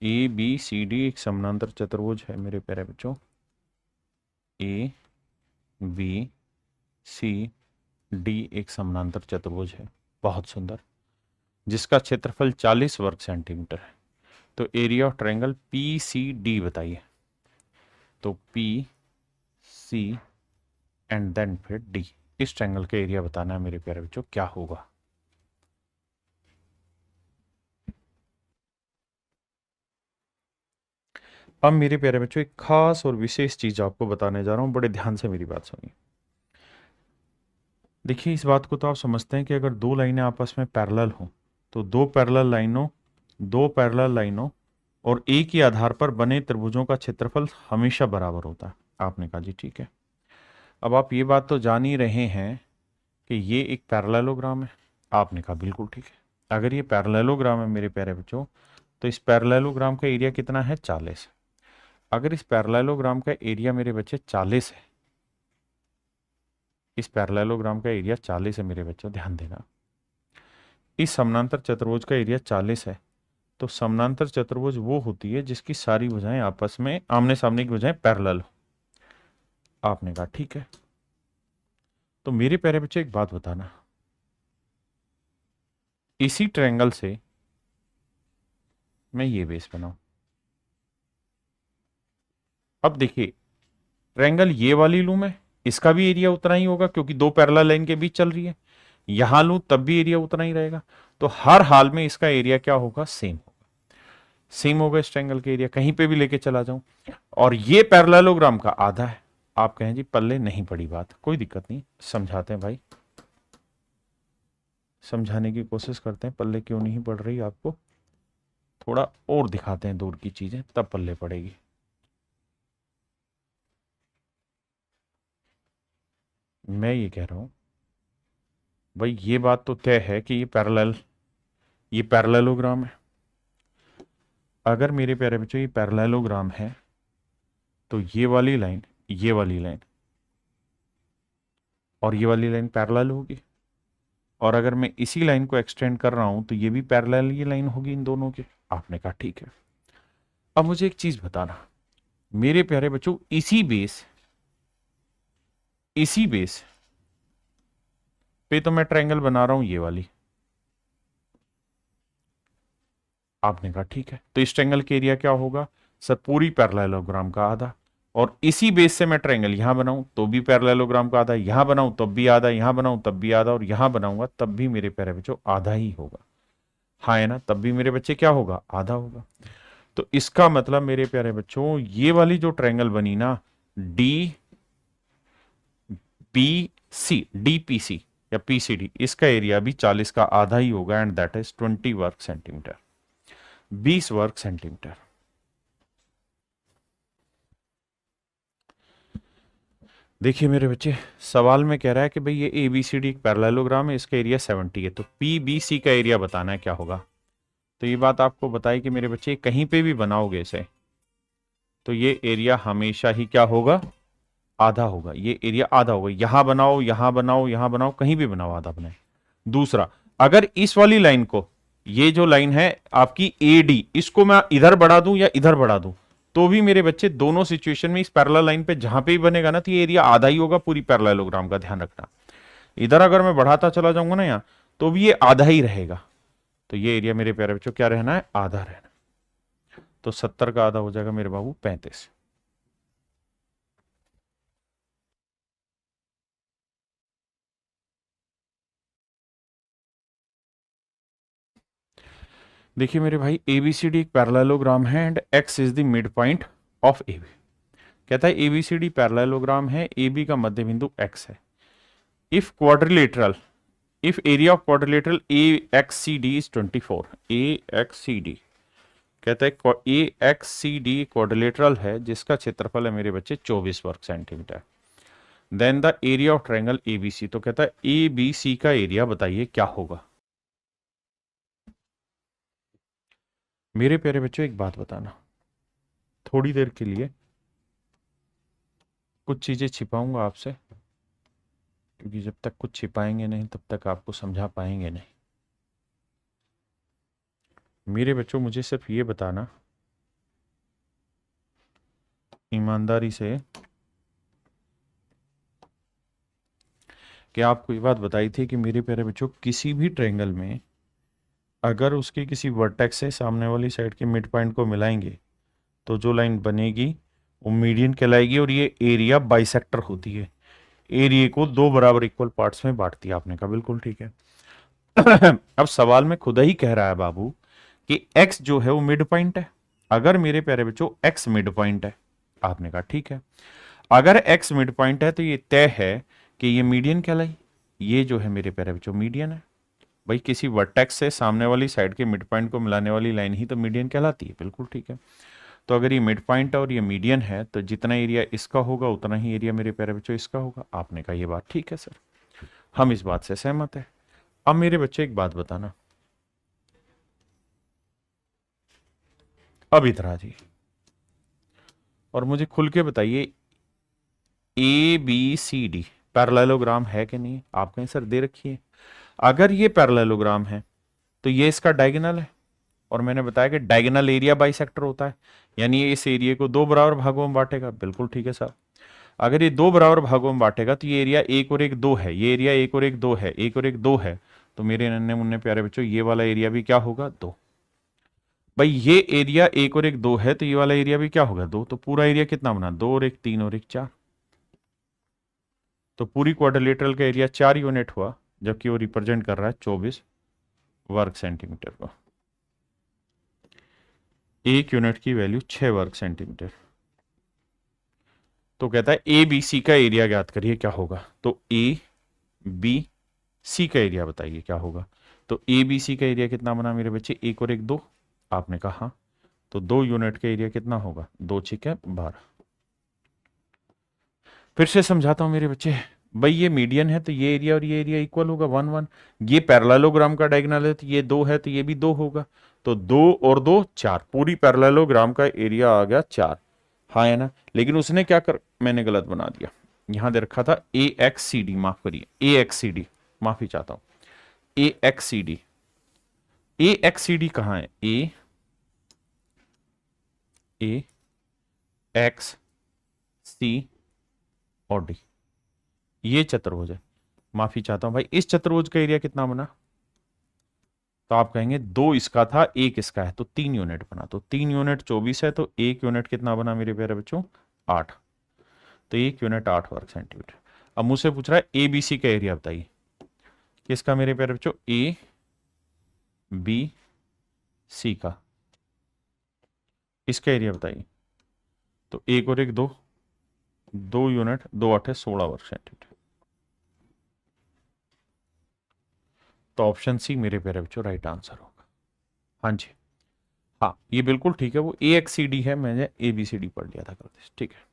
ए बी सी डी एक समानांतर चतुर्भुज है मेरे प्यारे बच्चों। ए बी सी डी एक समानांतर चतुर्भुज है, बहुत सुंदर, जिसका क्षेत्रफल 40 वर्ग सेंटीमीटर है। तो area of triangle P C D बताइए। तो पी सी एंड देन फिर डी। इस ट्रायंगल का एरिया बताना है मेरे प्यारे बच्चों, क्या होगा। अब मेरे प्यारे बच्चों एक खास और विशेष चीज आपको बताने जा रहा हूं, बड़े ध्यान से मेरी बात सुनिए। देखिए इस बात को तो आप समझते हैं कि अगर दो लाइनें आपस में पैरेलल हों तो दो पैरेलल लाइनों और एक ही आधार पर बने त्रिभुजों का क्षेत्रफल हमेशा बराबर होता है। आपने कहा जी ठीक है। अब आप ये बात तो जान ही रहे हैं कि ये एक पैरेललोग्राम है। आपने कहा बिल्कुल ठीक है। अगर ये पैरेललोग्राम है मेरे प्यारे बच्चों, तो इस पैरेललोग्राम का एरिया कितना है, 40। अगर इस पैरेललोग्राम का एरिया मेरे बच्चे 40 है, इस पैरेललोग्राम का एरिया 40 है मेरे बच्चों, ध्यान देना। इस समानांतर चतुर्भुज का एरिया 40 है, तो समानांतर चतुर्भुज वो होती है जिसकी सारी भुजाएं आपस में आमने सामने की भुजाएं पैरेलल हो। आपने कहा ठीक है। तो मेरे प्यारे बच्चे एक बात बताना, इसी ट्रायंगल से मैं ये बेस बनाऊं। अब देखिए ट्रायंगल ये वाली लूं मैं, इसका भी एरिया उतना ही होगा क्योंकि दो पैरेलल लाइन के बीच चल रही है। यहां लूं तब भी एरिया उतना ही रहेगा। तो हर हाल में इसका एरिया क्या होगा, सेम होगा। सेम होगा इस ट्रायंगल के एरिया, कहीं पे भी लेके चला जाऊं। और ये पैरेललोग्राम का आधा है। आप कहें जी पल्ले नहीं पड़ी बात, कोई दिक्कत नहीं, समझाते हैं भाई, समझाने की कोशिश करते हैं। पल्ले क्यों नहीं पड़ रही आपको, थोड़ा और दिखाते हैं दूर की चीजें, तब पल्ले पड़ेगी। मैं ये कह रहा हूं भाई, ये बात तो तय है कि ये पैरेललोग्राम है। अगर मेरे प्यारे बच्चों ये पैरेललोग्राम है तो ये वाली लाइन और ये वाली लाइन पैरेलल होगी। और अगर मैं इसी लाइन को एक्सटेंड कर रहा हूं तो ये भी पैरेलल ही लाइन होगी इन दोनों के। आपने कहा ठीक है। अब मुझे एक चीज बताना मेरे प्यारे बच्चों, इसी बेस पे तो मैं ट्रायंगल बना रहा हूं ये वाली। आपने कहा ठीक है। तो इस ट्रायंगल के एरिया क्या होगा सर, पूरी पैरेललोग्राम का आधा। और इसी बेस से मैं ट्रायंगल यहां बनाऊं तो भी पैरेललोग्राम का आधा, यहां बनाऊं तब भी आधा, यहां बनाऊं तब भी आधा, और यहां बनाऊंगा तब भी मेरे प्यारे बच्चों आधा ही होगा। हाँ है ना, तब भी मेरे बच्चे क्या होगा, आधा होगा। तो इसका मतलब मेरे प्यारे बच्चों ये वाली जो ट्रायंगल बनी ना, डीपीसी या पीसीडी, इसका एरिया भी 40 का आधा ही होगा, एंड दैट इज 20 वर्ग सेंटीमीटर, 20 वर्ग सेंटीमीटर। देखिए मेरे बच्चे, सवाल में कह रहा है कि भाई ये एबीसीडी एक पैरेललोग्राम है, इसका एरिया 70 है, तो पीबीसी का एरिया बताना है क्या होगा। तो ये बात आपको बताई कि मेरे बच्चे कहीं पे भी बनाओगे इसे तो ये एरिया हमेशा ही क्या होगा, आधा होगा। ये एरिया आधा होगा, यहां बनाओ यहां बनाओ यहां बनाओ, कहीं भी बनाओ आधा बनाए। दूसरा, अगर इस वाली लाइन को, ये जो लाइन है आपकी एडी, इसको मैं इधर बढ़ा दूं या इधर बढ़ा दूं तो भी मेरे बच्चे दोनों सिचुएशन में इस पैरेलल लाइन पे जहां पे भी बनेगा ना तो ये एरिया आधा ही होगा पूरी पैरेललोग्राम का, ध्यान रखना। इधर अगर मैं बढ़ाता चला जाऊंगा ना यहाँ तो भी ये आधा ही रहेगा। तो ये एरिया मेरे प्यारे बच्चों क्या रहना है, आधा रहना। तो 70 का आधा हो जाएगा मेरे बाबू 35। देखिए मेरे भाई, एबीसीडी एक पैरेललोग्राम है and X is the mid point of AB. कहता है एबीसीडी पैरेललोग्राम है, एबी का मध्य बिंदु एक्स है। If quadrilateral, if area of quadrilateral A X C D is 24, A X C D कहता है A X C D quadrilateral है जिसका क्षेत्रफल है मेरे बच्चे 24 वर्ग centimetre. Then the area of triangle ABC, तो कहता है एबीसी का एरिया बताइए क्या होगा। मेरे प्यारे बच्चों एक बात बताना, थोड़ी देर के लिए कुछ चीजें छिपाऊंगा आपसे, क्योंकि जब तक कुछ छिपाएंगे नहीं तब तक आपको समझा पाएंगे नहीं। मेरे बच्चों मुझे सिर्फ ये बताना ईमानदारी से कि आपको ये बात बताई थी कि मेरे प्यारे बच्चों किसी भी ट्रायंगल में अगर उसके किसी वर्टेक्स से सामने वाली साइड के मिड पॉइंट को मिलाएंगे तो जो लाइन बनेगी वो मीडियन कहलाएगी और ये एरिया बाइसेक्टर होती है, एरिया को दो बराबर इक्वल पार्ट्स में बांटती है। आपने कहा बिल्कुल ठीक है। अब सवाल में खुद ही कह रहा है बाबू कि x जो है वो मिड पॉइंट है। अगर मेरे प्यारे बच्चों x मिड पॉइंट है, आपने कहा ठीक है, अगर x मिड पॉइंट है तो ये तय है कि ये मीडियन कहलाई। ये जो है मेरे प्यारे बच्चों मीडियन है। भाई किसी वर्टेक्स से सामने वाली साइड के मिड पॉइंट को मिलाने वाली लाइन ही तो मीडियन कहलाती है, बिल्कुल ठीक है। तो अगर ये मिड पॉइंट है और ये मीडियन है तो जितना एरिया इसका होगा उतना ही एरिया मेरे प्यारे बच्चों इसका होगा। आपने कहा ये बात ठीक है सर, हम इस बात से सहमत है। अब मेरे बच्चे एक बात बताना, अब इधर आ जी और मुझे खुल के बताइए A B C D parallelogram है कि नहीं। आप कहें सर दे रखी है। अगर ये पैरेललोग्राम है तो ये इसका डायगोनल है, और मैंने बताया कि डायगोनल एरिया बाइसेक्टर होता है, यानी ये इस एरिया को दो बराबर भागों में बांटेगा। बिल्कुल ठीक है साहब। अगर ये दो बराबर भागों में बांटेगा तो ये एरिया एक और एक दो है, ये एरिया एक और एक दो है, एक और एक दो है, तो मेरे नन्हे मुन्ने प्यारे बच्चों ये वाला एरिया भी क्या होगा, दो। भाई ये एरिया एक और एक दो है तो ये वाला एरिया भी क्या होगा, दो। तो पूरा एरिया कितना बना, दो और एक तीन और एक चार। तो पूरी क्वाड्रिलेटरल का एरिया 4 यूनिट हुआ, जबकि वो रिप्रेजेंट कर रहा है 24 वर्ग सेंटीमीटर को। एक यूनिट की वैल्यू 6 वर्ग सेंटीमीटर। तो कहता है ए बी सी का एरिया ज्ञात करिए क्या होगा। तो ए बी सी का एरिया बताइए क्या होगा। तो ए बी सी का एरिया कितना बना मेरे बच्चे, एक और एक दो। आपने कहा हाँ, तो 2 यूनिट का एरिया कितना होगा, 2 6 12। फिर से समझाता हूं मेरे बच्चे। भाई ये मीडियन है तो ये एरिया और ये एरिया इक्वल होगा 1 1। ये पैरेललोग्राम का डायगोनल है तो ये 2 है तो ये भी 2 होगा। तो 2 और 2 4, पूरी पैरेललोग्राम का एरिया आ गया 4। हाँ है ना। लेकिन उसने क्या कर, मैंने गलत बना दिया, यहां दे रखा था ए एक्स सी डी, माफ करिए ए एक्स सी डी, माफी चाहता हूं, ए एक्स सी डी। ए एक्स सी डी कहां है, ए एक्स सी और डी, ये चतुर्भुज है। माफी चाहता हूं भाई, इस चतुर्भुज का एरिया कितना बना, तो आप कहेंगे दो इसका था एक इसका है, तो 3 यूनिट बना। तो 3 यूनिट 24 है, तो 1 यूनिट कितना बना मेरे प्यारे बच्चों, 8। तो 1 यूनिट 8 वर्ग सेंटीमीटर। अब मुझसे पूछ रहा है ए बी सी का एरिया बताइए किसका मेरे प्यारे बच्चों, ए बी सी का, इसका एरिया बताइए। तो एक और एक दो, 2 यूनिट 2 8 16 वर्ग सेंटीमीटर। तो ऑप्शन सी मेरे प्यारे बच्चों राइट आंसर होगा। हाँ जी, हाँ ये बिल्कुल ठीक है, वो ए एक्स सी डी है, मैंने ए बी सी डी पढ़ लिया था कल, ठीक है।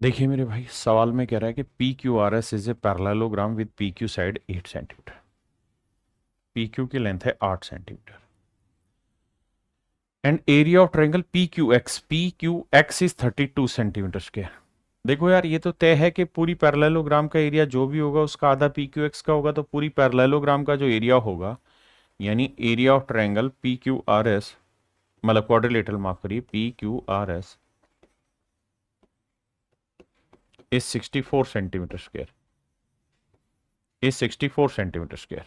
देखिए मेरे भाई, सवाल में कह रहा है कि P Q R S is a parallelogram with P Q side 8 centimetre. P Q की लेंथ है 8 centimetre and area of triangle P Q x is 32 centimetre square. देखो यार, ये तो तय है कि पूरी पैरेललोग्राम का एरिया जो भी होगा उसका आधा पी क्यू एक्स का होगा। तो पूरी पैरेललोग्राम का जो एरिया होगा, यानी area of triangle P Q R S, मतलब क्वाड्रिलेटरल, माफ करिए, P Q R S is 64 centimetre square, is 64 centimetre square.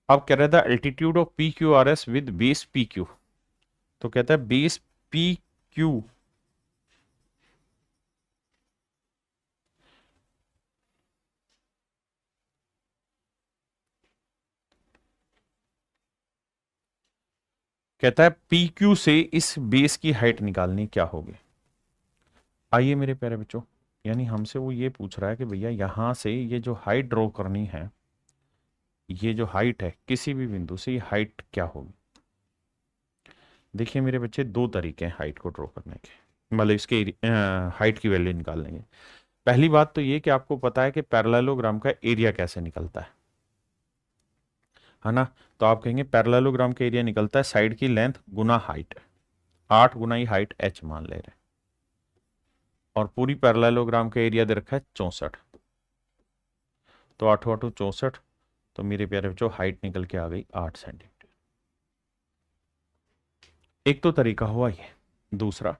अब कह रहा था altitude of P Q R S with base P Q, तो कहता है बेस पी क्यू कहता है पी क्यू से इस बेस की हाइट निकालनी क्या होगी। आइए मेरे प्यारे बच्चों, यानी हमसे वो ये पूछ रहा है कि भैया यहां से ये जो हाइट ड्रॉ करनी है, ये जो हाइट है किसी भी बिंदु से, ये हाइट क्या होगी। देखिए मेरे बच्चे, दो तरीके हैं हाइट को ड्रॉ करने के, मतलब इसके हाइट की वैल्यू निकालने के। पहली बात तो ये कि आपको पता है कि पैरेललोग्राम का एरिया कैसे निकलता है ना। तो आप कहेंगे पैरेललोग्राम का एरिया निकलता है साइड की लेंथ गुना हाइट, 8 गुना ही हाइट h मान ले रहे हैं, और पूरी पैरेललोग्राम का एरिया दे रखा है 64। तो 8 8 64, तो मेरे प्यारे बच्चों हाइट निकल के आ गई 8 सेंटीमीटर। एक तो तरीका हुआ ये। दूसरा,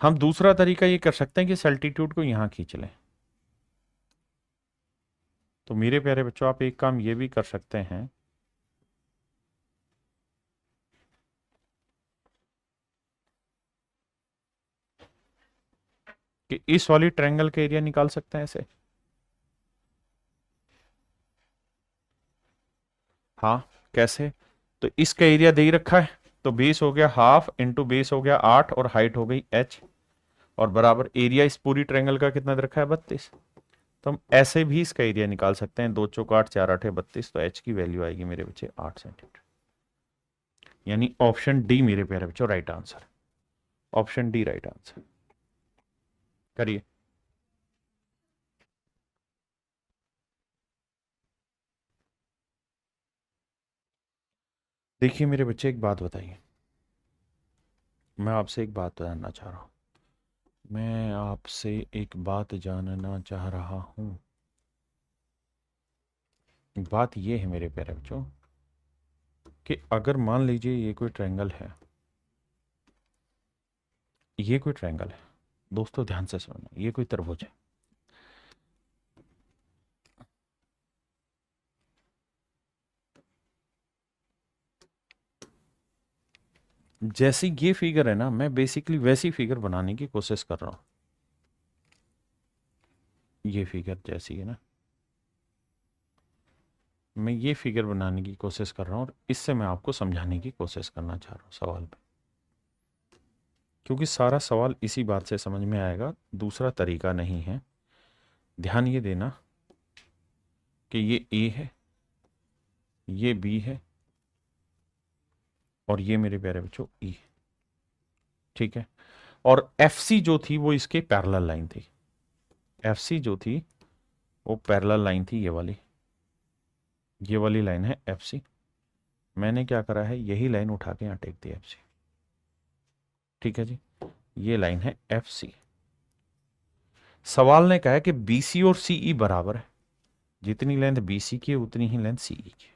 हम दूसरा तरीका ये कर सकते हैं कि इस एल्टीट्यूड को यहां खींच लें। तो मेरे प्यारे बच्चों आप एक काम ये भी कर सकते हैं कि इस वाली ट्रायंगल का एरिया निकाल सकते हैं ऐसे। हाँ, कैसे? तो इसका एरिया दे ही रखा है, तो बेस हो गया हाफ इंटू बेस हो गया 8 और हाइट हो गई h, और बराबर एरिया इस पूरी ट्रायंगल का कितना दे रखा है 32। तो हम ऐसे भी इसका एरिया निकाल सकते हैं, 2 चौक 8 4 8 32, तो h की वैल्यू आएगी मेरे बच्चे 8 सेंटीमीटर। यानी ऑप्शन डी मेरे प्यारे बच्चों right answer, option D right answer. करिए। देखिए मेरे बच्चे एक बात बताइए, मैं आपसे एक बात जानना चाह रहा हूं, मैं आपसे एक बात जानना चाह रहा हूं। बात ये है मेरे प्यारे बच्चों कि अगर मान लीजिए ये कोई ट्रायंगल है, ये कोई ट्रायंगल है, दोस्तों ध्यान से सुनना, ये कोई त्रिभुज है, जैसी ये फिगर है ना, मैं बेसिकली वैसी फिगर बनाने की कोशिश कर रहा हूं। ये फिगर जैसी है ना, मैं ये फिगर बनाने की कोशिश कर रहा हूं और इससे मैं आपको समझाने की कोशिश करना चाह रहा हूं सवाल में, क्योंकि सारा सवाल इसी बात से समझ में आएगा, दूसरा तरीका नहीं है। ध्यान ये देना कि ये ए है, ये बी है, और ये मेरे प्यारे बच्चों ई है, ठीक है। और एफ सी जो थी वो इसके पैरेलल लाइन थी, एफ सी जो थी वो पैरेलल लाइन थी, ये वाली लाइन है एफ सी। मैंने क्या करा है, यही लाइन उठा के यहाँ टेक दी एफ सी, ठीक है जी, ये लाइन है एफ सी। सवाल ने कहा है कि बी सी और सी ई बराबर है, जितनी लेंथ बी सी की है उतनी ही लेंथ सी ई की।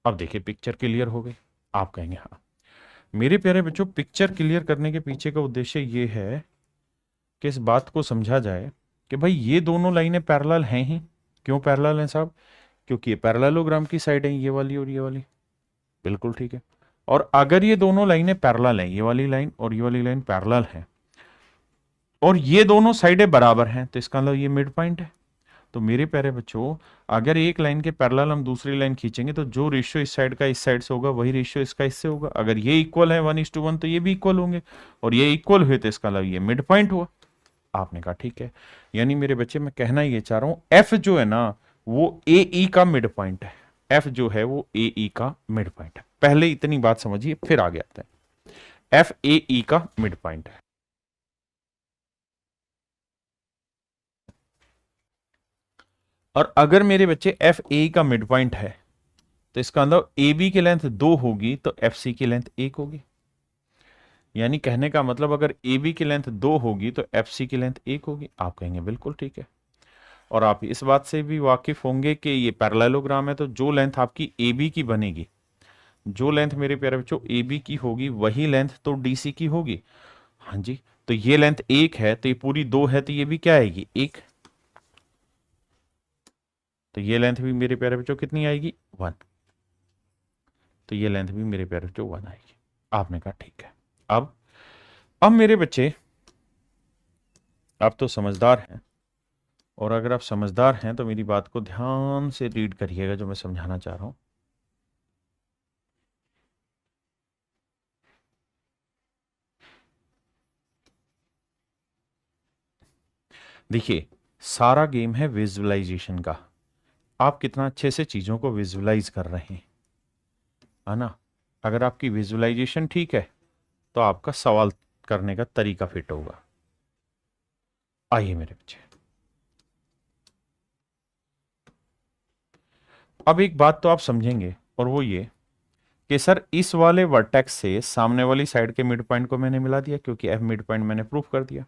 अब देखिए पिक्चर क्लियर हो गई, आप कहेंगे हाँ। मेरे प्यारे बच्चों पिक्चर क्लियर करने के पीछे का उद्देश्य ये है कि इस बात को समझा जाए कि भाई ये दोनों लाइनें पैरेलल हैं ही। क्यों पैरेलल हैं साहब? क्योंकि ये पैरेललोग्राम की साइड है, ये वाली और ये वाली, बिल्कुल ठीक है। और अगर ये दोनों लाइनें पैरेलल हैं, ये वाली लाइन और ये वाली लाइन पैरेलल है, और ये दोनों साइडें बराबर हैं, तो इसका मतलब ये मिड पॉइंट है। तो मेरे प्यारे बच्चों अगर एक लाइन के पैरेलल हम दूसरी लाइन खींचेंगे तो जो रेशियो इस साइड का इस साइड से होगा वही रेशियो इसका इससे होगा। अगर ये इक्वल है 1:1 तो ये भी इक्वल होंगे, और ये इक्वल हुए तो इसका मतलब ये मिड पॉइंट हुआ। आपने कहा ठीक है, यानी मेरे बच्चे मैं कहना ये चाह रहा हूं एफ जो है ना वो ए ई का मिड पॉइंट है, एफ जो है वो ए ई का मिड पॉइंट है। पहले इतनी बात समझिए फिर आगे आते हैं। एफ ए ई का मिड पॉइंट है। और अगर मेरे बच्चे एफ ए का मिड पॉइंट है तो इसका मतलब ए बी की लेंथ 2 होगी तो एफ सी की लेंथ 1 होगी। यानी कहने का मतलब अगर ए बी की लेंथ 2 होगी तो एफ सी की लेंथ 1 होगी। आप कहेंगे बिल्कुल ठीक है। और आप इस बात से भी वाकिफ होंगे कि ये पैरेललोग्राम है, तो जो लेंथ आपकी ए बी की बनेगी, जो लेंथ मेरे प्यारे बच्चों ए बी की होगी वही लेंथ तो डी सी की होगी। हाँ जी, तो ये लेंथ 1 है तो ये पूरी 2 है, तो ये भी क्या आएगी 1। तो ये लेंथ भी मेरे प्यारे बच्चों कितनी आएगी 1। तो ये लेंथ भी मेरे प्यारे बच्चों 1 आएगी। आपने कहा ठीक है। अब मेरे बच्चे आप तो समझदार हैं, और अगर आप समझदार हैं तो मेरी बात को ध्यान से रीड करिएगा जो मैं समझाना चाह रहा हूं। देखिए सारा गेम है विजुअलाइजेशन का, आप कितना अच्छे से चीजों को विजुअलाइज कर रहे हैं, है ना। अगर आपकी विजुअलाइजेशन ठीक है तो आपका सवाल करने का तरीका फिट होगा। आइए मेरे बच्चे, अब एक बात तो आप समझेंगे, और वो ये कि सर इस वाले वर्टेक्स से सामने वाली साइड के मिड पॉइंट को मैंने मिला दिया, क्योंकि एफ मिड पॉइंट मैंने प्रूफ कर दिया।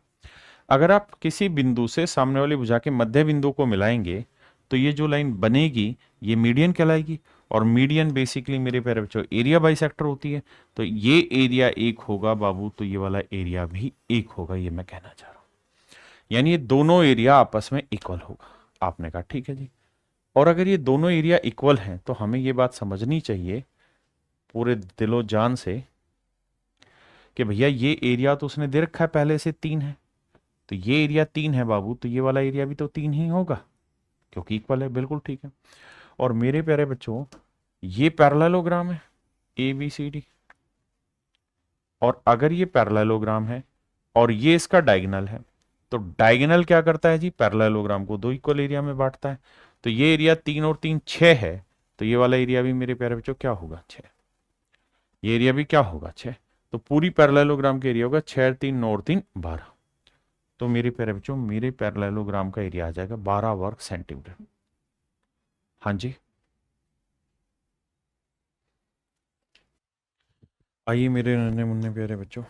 अगर आप किसी बिंदु से सामने वाली भुजा के मध्य बिंदु को मिलाएंगे तो ये जो लाइन बनेगी ये मीडियन कहलाएगी, और मीडियन बेसिकली मेरे प्यारे बच्चों एरिया बाइसेक्टर होती है। तो ये एरिया 1 होगा बाबू, तो ये वाला एरिया भी 1 होगा, ये मैं कहना चाह रहा हूं। यानी ये दोनों एरिया आपस में इक्वल होगा। आपने कहा ठीक है जी। और अगर ये दोनों एरिया इक्वल हैं तो हमें ये बात समझनी चाहिए पूरे दिलो जान से कि भैया ये एरिया तो उसने दे रखा है पहले से 3 है, तो ये एरिया 3 है बाबू, तो ये वाला एरिया भी तो 3 ही होगा क्योंकि इक्वल है। बिल्कुल ठीक है। और मेरे प्यारे बच्चों ये पैरेललोग्राम है ए बी सी डी, और अगर ये पैरेललोग्राम है और ये इसका डायगोनल है तो डायगोनल क्या करता है जी, पैरेललोग्राम को दो इक्वल एरिया में बांटता है। तो ये एरिया 3 और 3 6 है, तो ये वाला एरिया भी मेरे प्यारे बच्चों क्या होगा 6, ये एरिया भी क्या होगा 6। तो पूरी पैरेललोग्राम का एरिया होगा 6 3 9 और 3 12। तो मेरे प्यारे बच्चों मेरे पैरेललोग्राम का एरिया आ जाएगा 12 वर्ग सेंटीमीटर। हाँ जी, आइए मेरे नन्हे मुन्ने प्यारे बच्चों,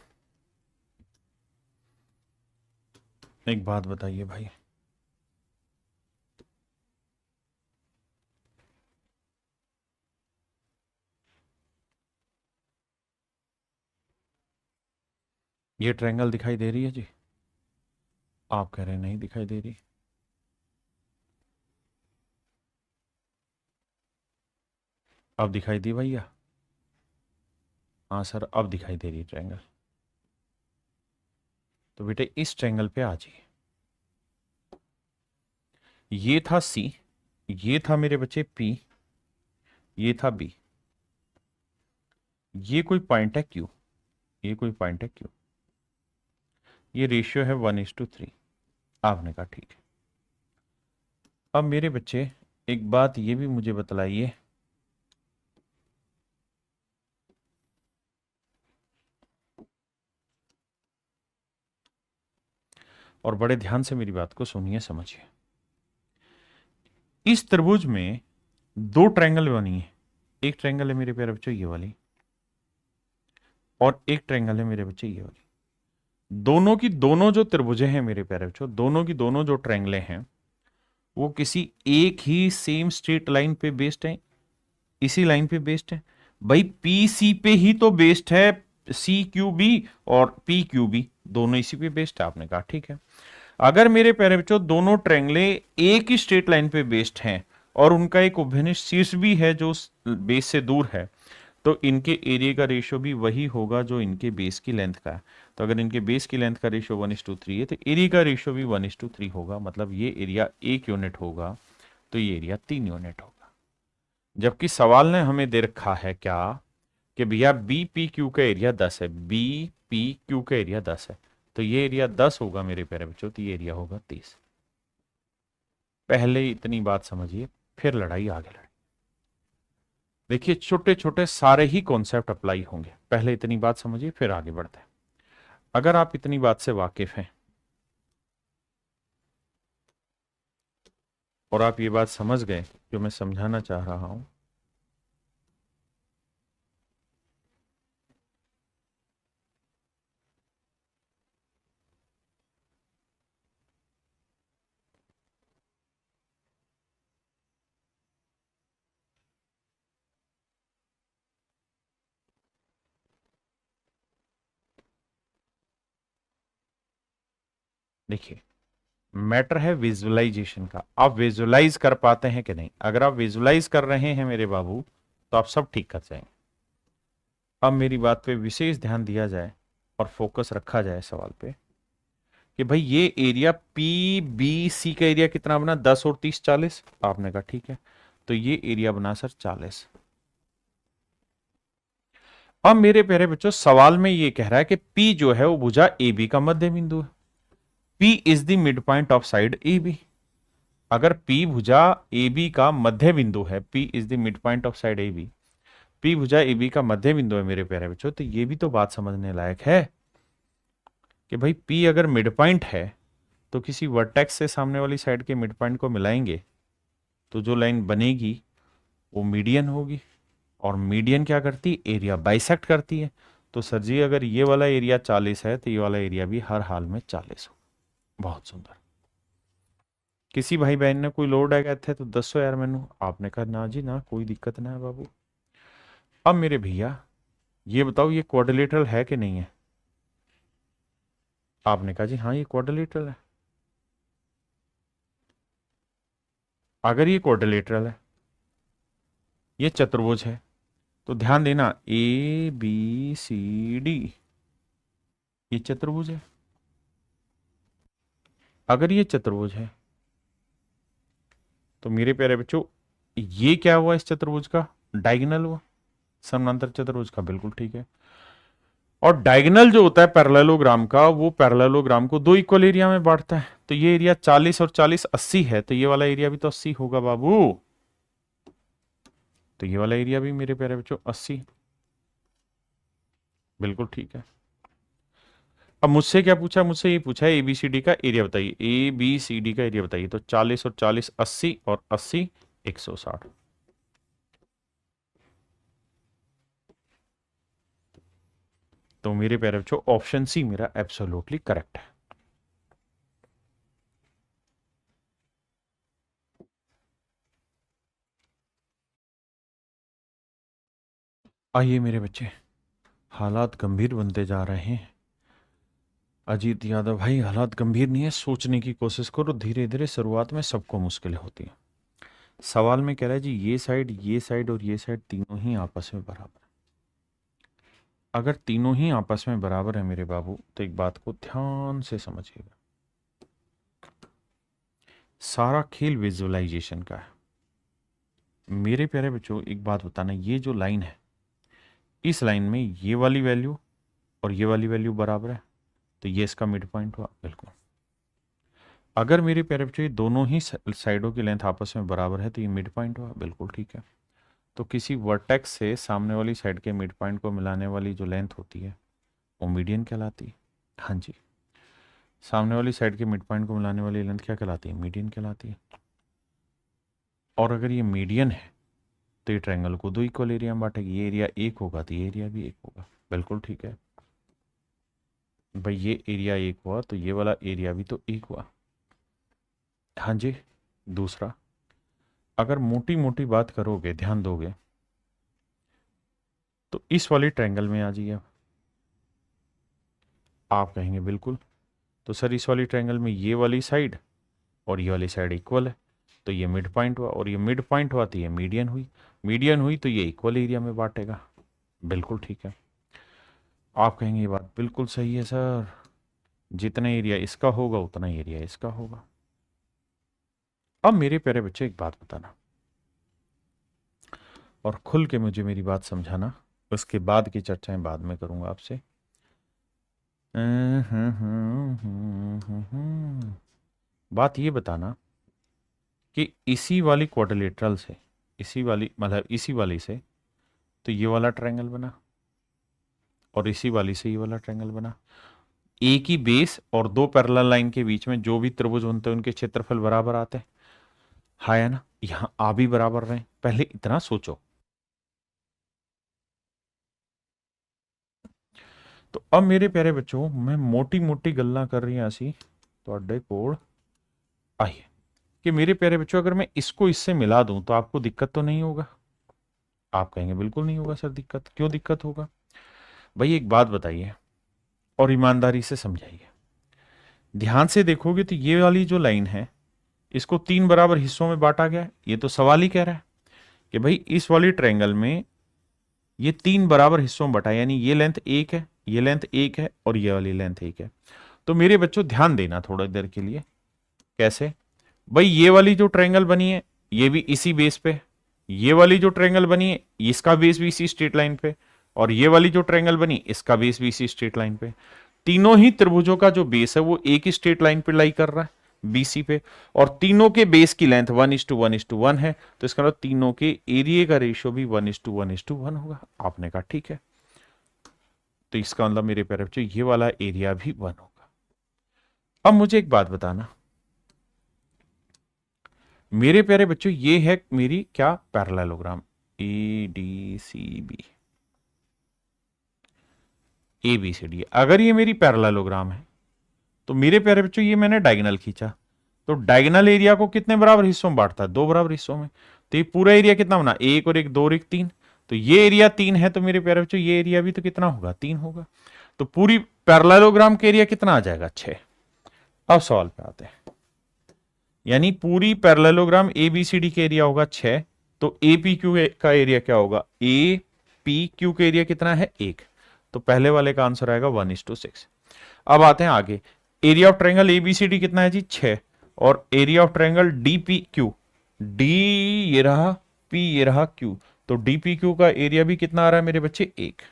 एक बात बताइए भाई, ये ट्रायंगल दिखाई दे रही है जी? आप कह रहे हैं नहीं दिखाई दे रही। अब दिखाई दी भैया? हाँ सर अब दिखाई दे रही है ट्रायंगल। तो बेटे इस ट्रायंगल पे आ जाइए। ये था सी, ये था मेरे बच्चे पी, ये था बी, ये कोई पॉइंट है क्यू, ये कोई पॉइंट है क्यू, ये रेशियो है 1:3। आपने कहा ठीक है। अब मेरे बच्चे एक बात ये भी मुझे बतलाइए, और बड़े ध्यान से मेरी बात को सुनिए समझिए। इस त्रिभुज में दो ट्रायंगल बनी है, एक ट्रायंगल है मेरे प्यारे बच्चों ये वाली, और एक ट्रायंगल है मेरे बच्चे ये वाली। दोनों की दोनों जो त्रिभुजें हैं मेरे प्यारे बच्चों, दोनों की दोनों जो ट्रायंगलें हैं वो किसी एक ही सेम स्ट्रेट लाइन पे बेस्ड है, इसी लाइन पे बेस्ड है। भाई पी सी पे ही तो बेस्ड है, सी क्यू बी और पी क्यू बी दोनों इसी पे बेस्ड है। आपने कहा ठीक है। अगर मेरे प्यारे बच्चों दोनों ट्रायंगले एक ही स्ट्रेट लाइन पे बेस्ड हैं और उनका एक उभयनिष्ठ शीर्ष भी है जो बेस से दूर है, तो इनके एरिया का रेशियो भी वही होगा जो इनके बेस की लेंथ का है। तो अगर इनके बेस की लेंथ का रेशियो 1:3 है तो एरिया का रेशियो भी 1:3 होगा, मतलब ये एरिया 1 यूनिट होगा तो ये एरिया 3 यूनिट होगा। जबकि सवाल ने हमें दे रखा है क्या कि भैया बी पी क्यू का एरिया 10 है, बी पी क्यू का एरिया 10 है, तो ये एरिया 10 होगा मेरे प्यारे बच्चों, तो ये एरिया होगा 30। पहले इतनी बात समझिए फिर लड़ाई आगे लड़ाई। देखिए छोटे छोटे सारे ही कॉन्सेप्ट अप्लाई होंगे, पहले इतनी बात समझिए फिर आगे बढ़ते हैं। अगर आप इतनी बात से वाकिफ हैं और आप ये बात समझ गए जो मैं समझाना चाह रहा हूं, देखिए मैटर है विजुअलाइजेशन का, आप विजुअलाइज कर पाते हैं कि नहीं। अगर आप विजुअलाइज कर रहे हैं मेरे बाबू तो आप सब ठीक कर जाएंगे। अब मेरी बात पे विशेष ध्यान दिया जाए और फोकस रखा जाए सवाल पे कि भाई ये एरिया पी बी सी का एरिया कितना बना, 10 और 30 40। आपने कहा ठीक है, तो ये एरिया बना सर 40। अब मेरे प्यारे बच्चों सवाल में ये कह रहा है कि P जो है वो भुजा AB का मध्य बिंदु है, P is the mid point of side AB। अगर P भुजा AB का मध्य बिंदु है, P is the mid point of side AB, P भुजा AB का मध्य बिंदु है मेरे प्यारे बच्चों, तो ये भी तो बात समझने लायक है कि भाई P अगर मिड पॉइंट है तो किसी वर्टेक्स से सामने वाली साइड के मिड पॉइंट को मिलाएंगे तो जो लाइन बनेगी वो मीडियन होगी, और मीडियन क्या करती है, एरिया बाइसेक्ट करती है। तो सर जी अगर ये वाला एरिया 40 है तो ये वाला एरिया भी हर हाल में 40 हो। बहुत सुंदर। किसी भाई बहन ने कोई लोड आ गए थे तो 10 यार मैनू, आपने कहा ना जी ना कोई दिक्कत ना है बाबू। अब मेरे भैया ये बताओ ये क्वाड्रिलेटरल है कि नहीं है? आपने कहा जी हाँ ये क्वाड्रिलेटरल है। अगर ये क्वाड्रिलेटरल है, ये चतुर्भुज है, तो ध्यान देना ABCD ये चतुर्भुज है। अगर ये चतुर्भुज है तो मेरे प्यारे बच्चों ये क्या हुआ इस चतुर्भुज का? डायगोनल हुआ, समानांतर चतुर्भुज का, बिल्कुल ठीक है। और डायगोनल जो होता है पैरेललोग्राम का, वो पैरेललोग्राम को दो इक्वल एरिया में बांटता है। तो ये एरिया 40 और 40 80 है, तो ये वाला एरिया भी तो 80 होगा बाबू। तो ये वाला एरिया भी मेरे प्यारे बच्चों 80, बिल्कुल ठीक है। अब मुझसे क्या पूछा? मुझसे ये पूछा है एबीसीडी का एरिया बताइए, एबीसीडी का एरिया बताइए। तो 40 और 40 80 और 80 160। तो मेरे प्यारे बच्चों ऑप्शन सी मेरा एब्सोल्युटली करेक्ट है। आइए मेरे बच्चे, हालात गंभीर बनते जा रहे हैं। अजीत यादव भाई, हालात गंभीर नहीं है, सोचने की कोशिश करो, धीरे धीरे शुरुआत में सबको मुश्किलें होती हैं। सवाल में कह रहा है जी ये साइड और ये साइड तीनों ही आपस में बराबर है। अगर तीनों ही आपस में बराबर है मेरे बाबू, तो एक बात को ध्यान से समझिएगा, सारा खेल विजुअलाइजेशन का है। मेरे प्यारे बच्चों एक बात बताना, ये जो लाइन है, इस लाइन में ये वाली वैल्यू और ये वाली वैल्यू बराबर है, तो ये इसका मिड पॉइंट हुआ, बिल्कुल। अगर मेरे प्यारे बच्चों ये दोनों ही साइडों की लेंथ आपस में बराबर है, तो ये मिड पॉइंट हुआ, बिल्कुल ठीक है। तो किसी वर्टेक्स से सामने वाली साइड के मिड पॉइंट को मिलाने वाली जो लेंथ होती है वो मीडियन कहलाती है। हाँ जी, सामने वाली साइड के मिड पॉइंट को मिलाने वाली लेंथ क्या कहलाती है? मीडियन कहलाती है। और अगर ये मीडियन है तो ये ट्रायंगल को दो इक्वल एरिया में बांटेगी, ये एरिया एक होगा तो ये एरिया भी एक होगा, बिल्कुल ठीक है भाई। ये एरिया एक हुआ तो ये वाला एरिया भी तो एक हुआ। हाँ जी। दूसरा, अगर मोटी मोटी बात करोगे, ध्यान दोगे, तो इस वाली ट्रायंगल में आ जाइए। आप कहेंगे बिल्कुल, तो सर इस वाली ट्रायंगल में ये वाली साइड और ये वाली साइड इक्वल है, तो ये मिड पॉइंट हुआ, और ये मिड पॉइंट हुआ तो ये मीडियन हुई, मीडियन हुई तो ये इक्वल एरिया में बांटेगा, बिल्कुल ठीक है। आप कहेंगे ये बात बिल्कुल सही है सर, जितना एरिया इसका होगा उतना एरिया इसका होगा। अब मेरे प्यारे बच्चे एक बात बताना, और खुल के मुझे मेरी बात समझाना, उसके बाद की चर्चाएं बाद में करूंगा आपसे। बात ये बताना कि इसी वाली क्वाड्रिलेटरल से, इसी वाली मतलब इसी वाली से तो ये वाला ट्रायंगल बना, और इसी वाली से ये वाला ट्रायंगल बना। एक ही बेस और दो पैरेलल लाइन के बीच में जो भी त्रिभुज बनते हैं उनके क्षेत्रफल बराबर आते हैं, हाँ है ना? यहां आ भी बराबर रहे, पहले इतना सोचो। तो अब मेरे प्यारे बच्चों मैं मोटी मोटी गल्ला कर रही ऐसी तो कोड़ आइए कि मेरे प्यारे बच्चों अगर मैं इसको इससे मिला दूं तो आपको दिक्कत तो नहीं होगा? आप कहेंगे बिल्कुल नहीं होगा सर दिक्कत। क्यों दिक्कत होगा भाई? एक बात बताइए और ईमानदारी से समझाइए, ध्यान से देखोगे तो ये वाली जो लाइन है इसको तीन बराबर हिस्सों में बांटा गया है। ये तो सवाल ही कह रहा है कि भाई इस वाली ट्रायंगल में ये तीन बराबर हिस्सों में बटा, यानी ये लेंथ एक है, ये लेंथ एक है और ये वाली लेंथ एक है। तो मेरे बच्चों ध्यान देना थोड़ा देर के लिए, कैसे भाई? ये वाली जो ट्रायंगल बनी है ये भी इसी बेस पे, ये वाली जो ट्रायंगल बनी है इसका बेस भी इसी स्ट्रेट लाइन पे, और ये वाली जो ट्रायंगल बनी इसका बेस भी इसी स्ट्रेट लाइन पे। तीनों ही त्रिभुजों का जो बेस है वो एक ही स्ट्रेट लाइन पे लाई कर रहा है, बीसी पे, और तीनों के बेस की लेंथ 1:1:1 है। तो इसका मतलब तीनों के एरिया का रेशियो भी 1:1:1 होगा। आपने कहा ठीक है, तो इसका मतलब मेरे प्यारे बच्चों ये वाला एरिया भी 1 होगा। अब मुझे एक बात बताना मेरे प्यारे बच्चों, ये है मेरी क्या? Parallelogram ADCB, ABCD। अगर ये मेरी पैरेललोग्राम है तो मेरे प्यारे बच्चों ये मैंने डायगोनल खींचा, तो डायगोनल एरिया को कितने बराबर हिस्सों में बांटता है? दो बराबर हिस्सों में। तो ये पूरा एरिया कितना बना? एक और एक, दो और एक, तीन। तो ये एरिया 3 है, तो मेरे प्यारे बच्चों ये एरिया भी तो कितना होगा? 3 होगा। तो पूरी पैरेललोग्राम का एरिया कितना आ जाएगा? 6। अब सवाल पे आते हैं, यानी पूरी पैरेललोग्राम एबीसीडी का एरिया होगा 6, तो एपीक्यू का एरिया क्या होगा, ए पी क्यू का एरिया कितना है 1, तो पहले वाले का आंसर आएगा 1:6। अब आते हैं आगे, एरिया ऑफ ट्रायंगल एबीसीडी कितना है जी 6, और area of triangle DPQ, D ये रहा, पी ये रहा, क्यू, तो डीपीक्यू का एरिया भी कितना आ रहा है मेरे बच्चे 1,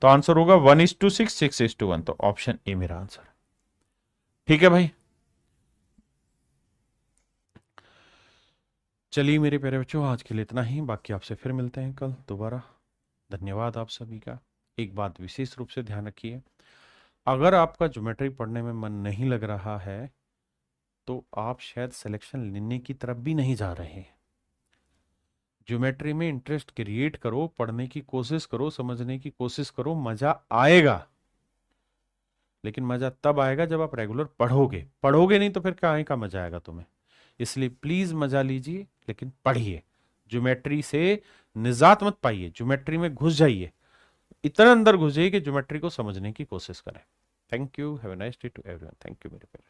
तो आंसर होगा 1:6, 6:1, तो ऑप्शन ए मेरा आंसर। ठीक है भाई, चलिए मेरे प्यारे बच्चों आज के लिए इतना ही, बाकी आपसे फिर मिलते हैं कल दोबारा। धन्यवाद आप सभी का। एक बात विशेष रूप से ध्यान रखिए, अगर आपका ज्योमेट्री पढ़ने में मन नहीं लग रहा है तो आप शायद सिलेक्शन लेने की तरफ भी नहीं जा रहे हैं। ज्योमेट्री में इंटरेस्ट क्रिएट करो, पढ़ने की कोशिश करो, समझने की कोशिश करो, मजा आएगा, लेकिन मजा तब आएगा जब आप रेगुलर पढ़ोगे। पढ़ोगे नहीं तो फिर क्या का मजा आएगा तुम्हें। इसलिए प्लीज मजा लीजिए, लेकिन पढ़िए, ज्योमेट्री से निजात मत पाइए, ज्योमेट्री में घुस जाइए, इतना अंदर घुस जाइए कि ज्योमेट्री को समझने की कोशिश करें। Thank you, have a nice day to everyone. Thank you मेरे प्यारे।